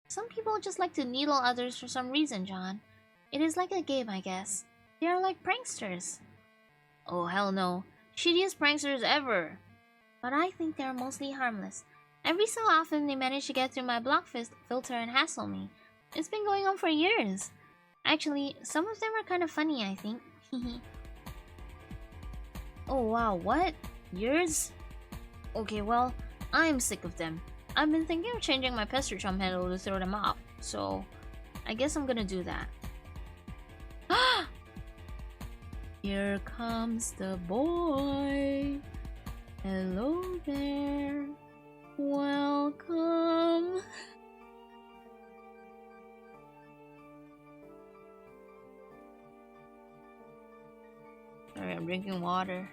Some people just like to needle others for some reason, John. It is like a game, I guess. They are like pranksters. Oh, hell no. Shittiest pranksters ever. But I think they are mostly harmless. Every so often, they manage to get through my block filter and hassle me. It's been going on for years. Actually, some of them are kind of funny, I think. Oh wow, what? Years? Okay, well, I'm sick of them. I've been thinking of changing my pesterchum handle to throw them off, so I guess I'm gonna do that. Here comes the boy. Hello there. Welcome. Sorry, I'm drinking water.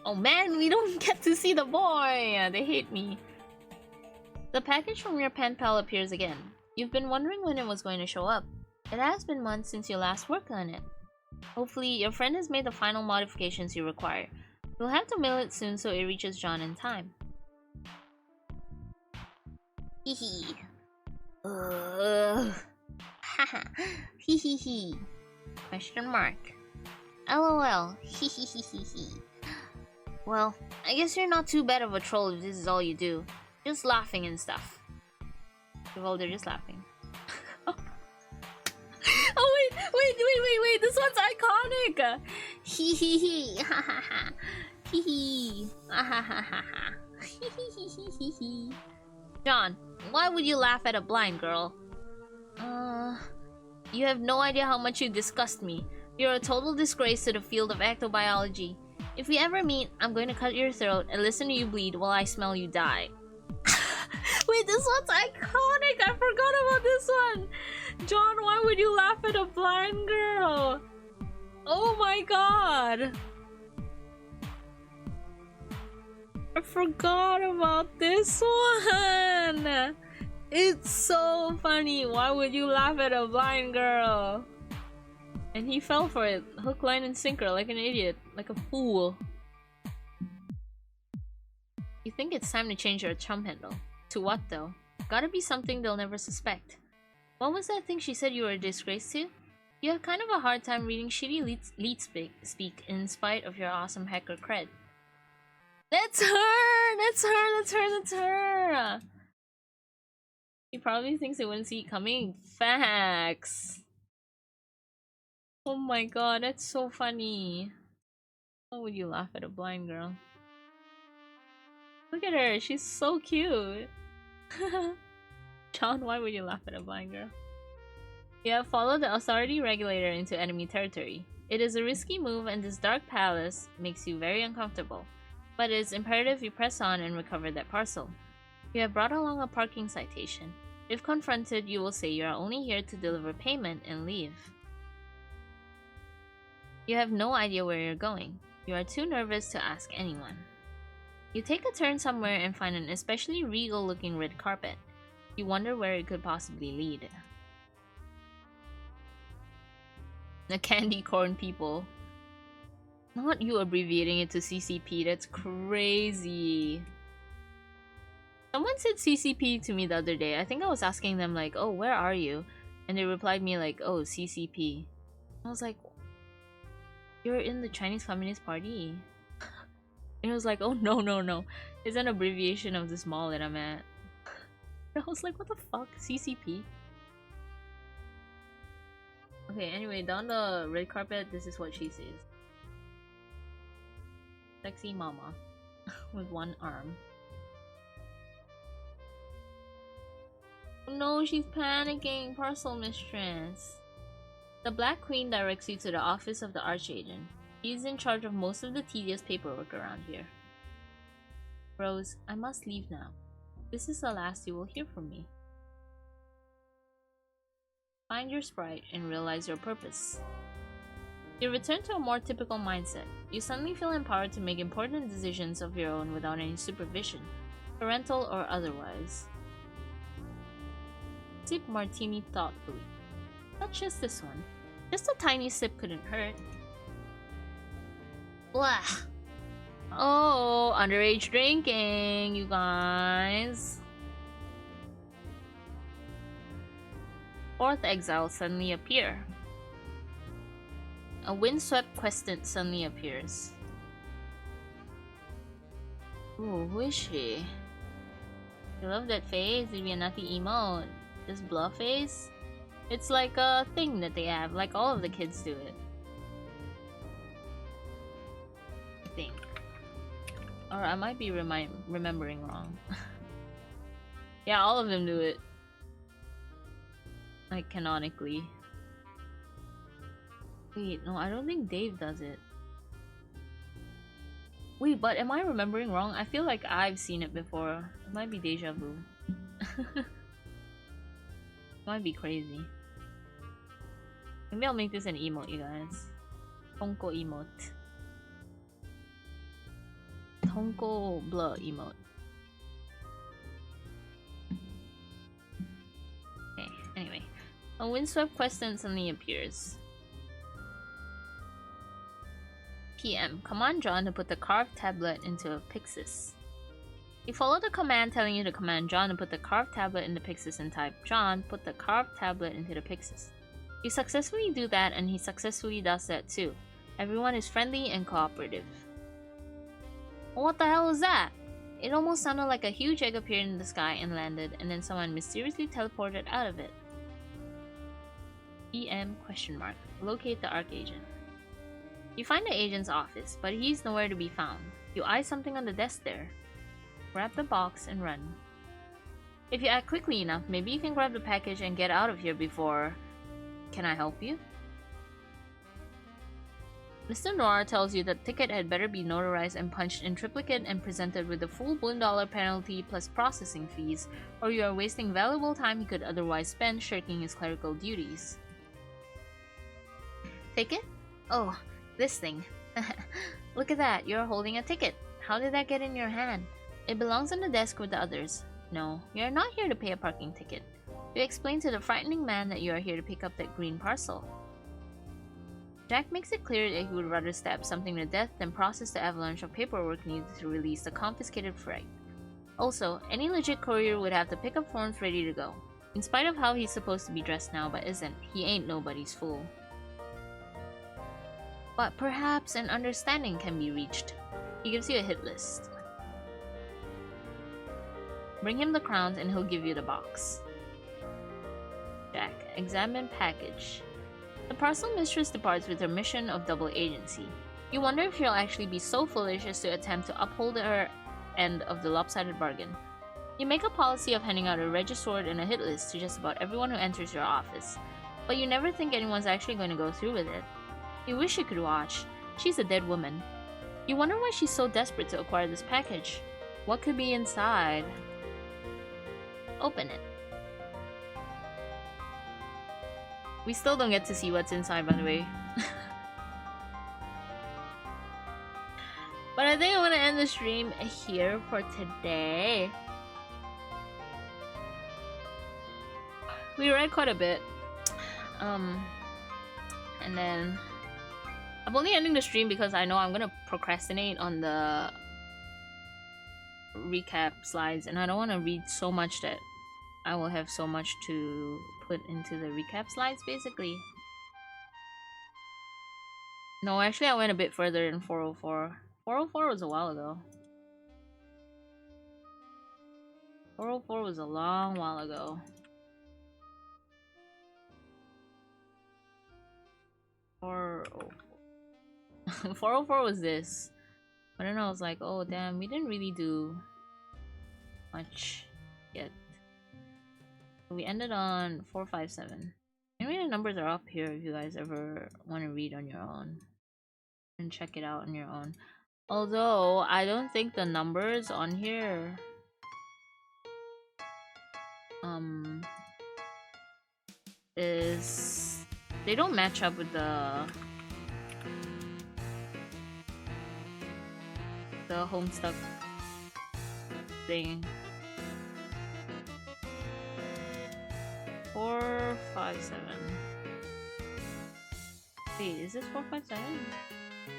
Oh man, we don't get to see the boy! They hate me. The package from your pen pal appears again. You've been wondering when it was going to show up. It has been months since you last worked on it. Hopefully, your friend has made the final modifications you require. You'll have to mail it soon so it reaches John in time. Hehe. Haha. Hehehe. Question mark. LOL. Hehehehe. Well, I guess you're not too bad of a troll if this is all you do. Just laughing and stuff. Well, they're just laughing. Oh wait! This one's iconic. Hee hee hee. Ha ha ha. Hee hee. Ha ha ha ha ha. Hee hee hee. John, why would you laugh at a blind girl? You have no idea how much you disgust me. You're a total disgrace to the field of ectobiology. If we ever meet, I'm going to cut your throat and listen to you bleed while I smell you die. Wait, this one's iconic! I forgot about this one! John, why would you laugh at a blind girl? Oh my god! I forgot about this one! It's so funny! Why would you laugh at a blind girl? And he fell for it. Hook, line, and sinker like an idiot. Like a fool. You think it's time to change your chum handle. To what though? Gotta be something they'll never suspect. What was that thing she said you were a disgrace to? You have kind of a hard time reading shitty leet speak in spite of your awesome hacker cred. That's her! That's her! That's her! That's her! He probably thinks it wouldn't see it coming. Facts! Oh my god, that's so funny. Why would you laugh at a blind girl? Look at her, she's so cute. John, why would you laugh at a blind girl? You have followed the authority regulator into enemy territory. It is a risky move and this dark palace makes you very uncomfortable. But it is imperative you press on and recover that parcel. You have brought along a parking citation. If confronted, you will say you are only here to deliver payment and leave. You have no idea where you're going. You are too nervous to ask anyone. You take a turn somewhere and find an especially regal-looking red carpet. You wonder where it could possibly lead. The candy corn people. Not you abbreviating it to CCP, that's crazy. Someone said CCP to me the other day. I think I was asking them like, oh, where are you? And they replied me like, oh, CCP. I was like, you're in the Chinese Communist Party. And it was like, oh no. It's an abbreviation of this mall that I'm at. I was like, what the fuck? CCP? Okay, anyway, down the red carpet, this is what she says. Sexy mama. With one arm. Oh no, she's panicking. Parcel mistress. The Black Queen directs you to the office of the Archagent. He is in charge of most of the tedious paperwork around here. Rose, I must leave now. This is the last you will hear from me. Find your sprite and realize your purpose. You return to a more typical mindset. You suddenly feel empowered to make important decisions of your own without any supervision, parental or otherwise. Sip martini thoughtfully. Not just this one. Just a tiny sip couldn't hurt. Blah. Oh, underage drinking, you guys. Fourth exile suddenly appear. A windswept questant suddenly appears. Ooh, who is she? I love that face. It'd be a nutty emote. This bluff face? It's like a thing that they have, like all of the kids do it. I think. Or I might be remembering wrong. Yeah, all of them do it. Like, canonically. Wait, no, I don't think Dave does it. Wait, but am I remembering wrong? I feel like I've seen it before. It might be deja vu. Might be crazy. Maybe I'll make this an emote, you guys. Tonko emote. Tonko blah emote. Okay, anyway. A windswept questant suddenly appears. PM. Command John to put the carved tablet into a Pixis. You follow the command telling you to command John to put the carved tablet in the Pixis and type John, put the carved tablet into the Pixis. You successfully do that and he successfully does that too. Everyone is friendly and cooperative. What the hell was that? It almost sounded like a huge egg appeared in the sky and landed, and then someone mysteriously teleported out of it. EM ? Locate the ARC agent. You find the agent's office, but he's nowhere to be found. You eye something on the desk there. Grab the box and run. If you act quickly enough, maybe you can grab the package and get out of here before... Can I help you? Mr. Noir tells you that the ticket had better be notarized and punched in triplicate and presented with the full $1 penalty plus processing fees, or you are wasting valuable time he could otherwise spend shirking his clerical duties. Ticket? Oh, this thing. Look at that, you're holding a ticket. How did that get in your hand? It belongs on the desk with the others. No, you are not here to pay a parking ticket. You explain to the frightening man that you are here to pick up that green parcel. Jack makes it clear that he would rather stab something to death than process the avalanche of paperwork needed to release the confiscated freight. Also, any legit courier would have the pickup forms ready to go. In spite of how he's supposed to be dressed now but isn't, he ain't nobody's fool. But perhaps an understanding can be reached. He gives you a hit list. Bring him the crowns and he'll give you the box. Jack, examine package. The parcel mistress departs with her mission of double agency. You wonder if she'll actually be so foolish as to attempt to uphold her end of the lopsided bargain. You make a policy of handing out a registord and a hit list to just about everyone who enters your office, but you never think anyone's actually going to go through with it. You wish you could watch. She's a dead woman. You wonder why she's so desperate to acquire this package. What could be inside? Open it. We still don't get to see what's inside, by the way. But I think I'm gonna end the stream here for today. We read quite a bit. And then I'm only ending the stream because I know I'm gonna procrastinate on the recap slides, and I don't want to read so much that I will have so much to put into the recap slides, basically. No, actually I went a bit further in 404. 404 was a while ago. 404 was a long while ago. 404. 404 was this. But then I was like, oh damn, we didn't really do much yet. We ended on 457. Maybe the numbers are up here if you guys ever want to read on your own and check it out on your own. Although I don't think the numbers on here they don't match up with the Homestuck thing. 457. Wait, is this 457?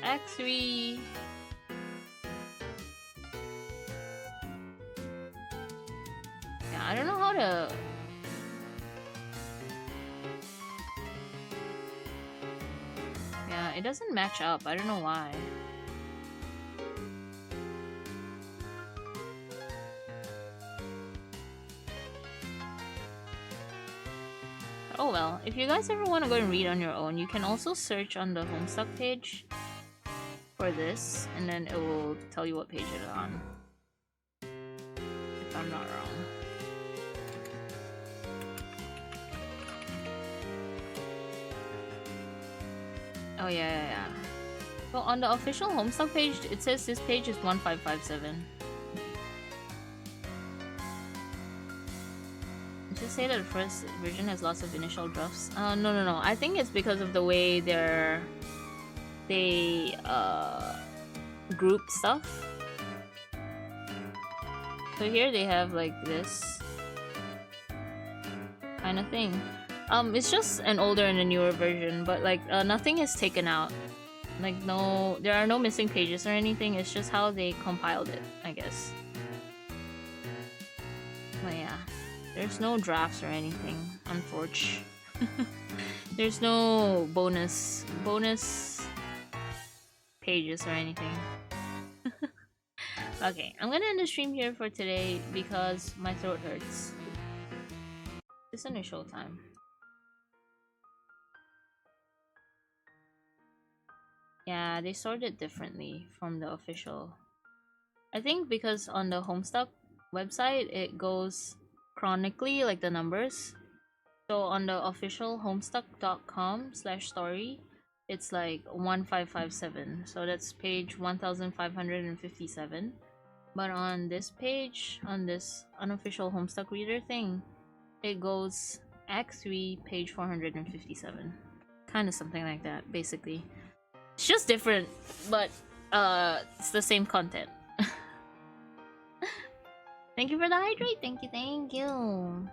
X3. Yeah, I don't know how to. Yeah, it doesn't match up. I don't know why. Oh well, if you guys ever want to go and read on your own, you can also search on the Homestuck page for this, and then it will tell you what page it is on. If I'm not wrong. Oh yeah. So on the official Homestuck page, it says this page is 1557. Just say that the first version has lots of initial drafts. No. I think it's because of the way they group stuff. So here they have like this kind of thing. It's just an older and a newer version, but like nothing is taken out. Like there are no missing pages or anything. It's just how they compiled it, I guess. But yeah. There's no drafts or anything, unfortunately. There's no bonus pages or anything. Okay, I'm gonna end the stream here for today because my throat hurts. It's a show time. Yeah, they sort it differently from the official. I think because on the Homestuck website it goes chronically, like the numbers. So on the official homestuck.com/story, it's like 1557. So that's page 1557. But on this page, on this unofficial Homestuck reader thing, it goes X3 page 457. Kind of something like that, basically. It's just different, but it's the same content. Thank you for the hydrate. Thank you.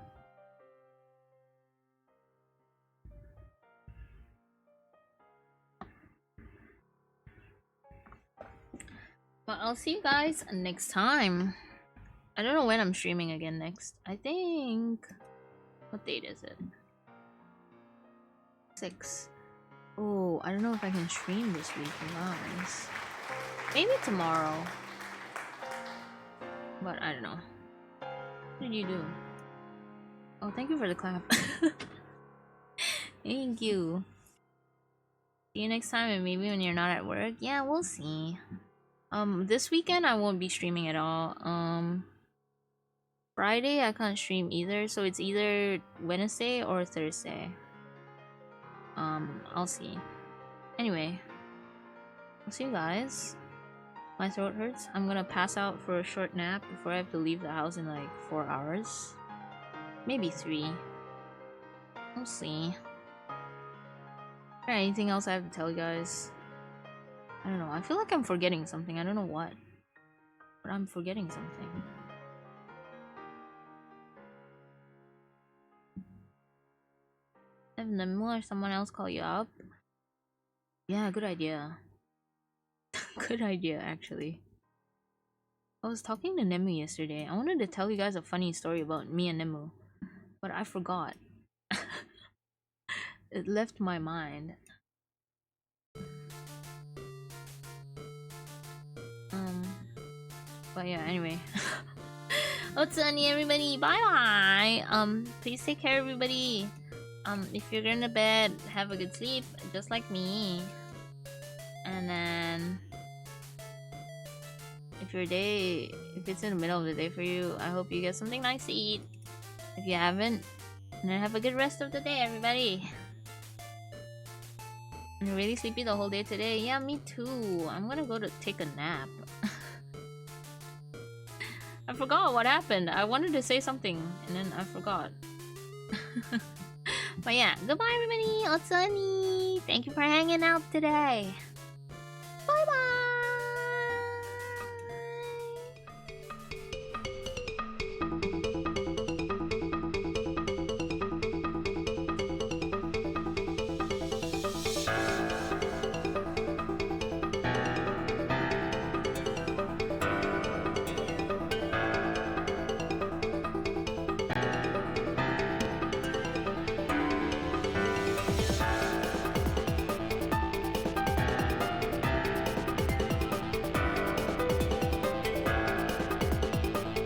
Well, I'll see you guys next time. I don't know when I'm streaming again next. I think... What date is it? 6. Oh, I don't know if I can stream this week, guys. Maybe tomorrow. But I don't know. What did you do? Oh, thank you for the clap. Thank you. See you next time, and maybe when you're not at work. Yeah, we'll see. This weekend I won't be streaming at all. Friday I can't stream either, so it's either Wednesday or Thursday. I'll see. Anyway, I'll see you guys. My throat hurts. I'm gonna pass out for a short nap before I have to leave the house in like 4 hours. Maybe 3. We'll see. Is there anything else I have to tell you guys? I don't know. I feel like I'm forgetting something. I don't know what. But I'm forgetting something. Have Nemu or someone else call you up? Yeah, good idea. Good idea, actually. I was talking to Nemu yesterday. I wanted to tell you guys a funny story about me and Nemu, but I forgot. It left my mind. But yeah, anyway. Otsuni, everybody. Bye bye. Please take care, everybody. If you're going to bed, have a good sleep, just like me. And then if it's in the middle of the day for you, I hope you get something nice to eat. If you haven't, then have a good rest of the day, everybody. I'm really sleepy the whole day today. Yeah, me too. I'm gonna go to take a nap. I forgot what happened. I wanted to say something and then I forgot. But yeah, goodbye everybody. Otsuni. Thank you for hanging out today.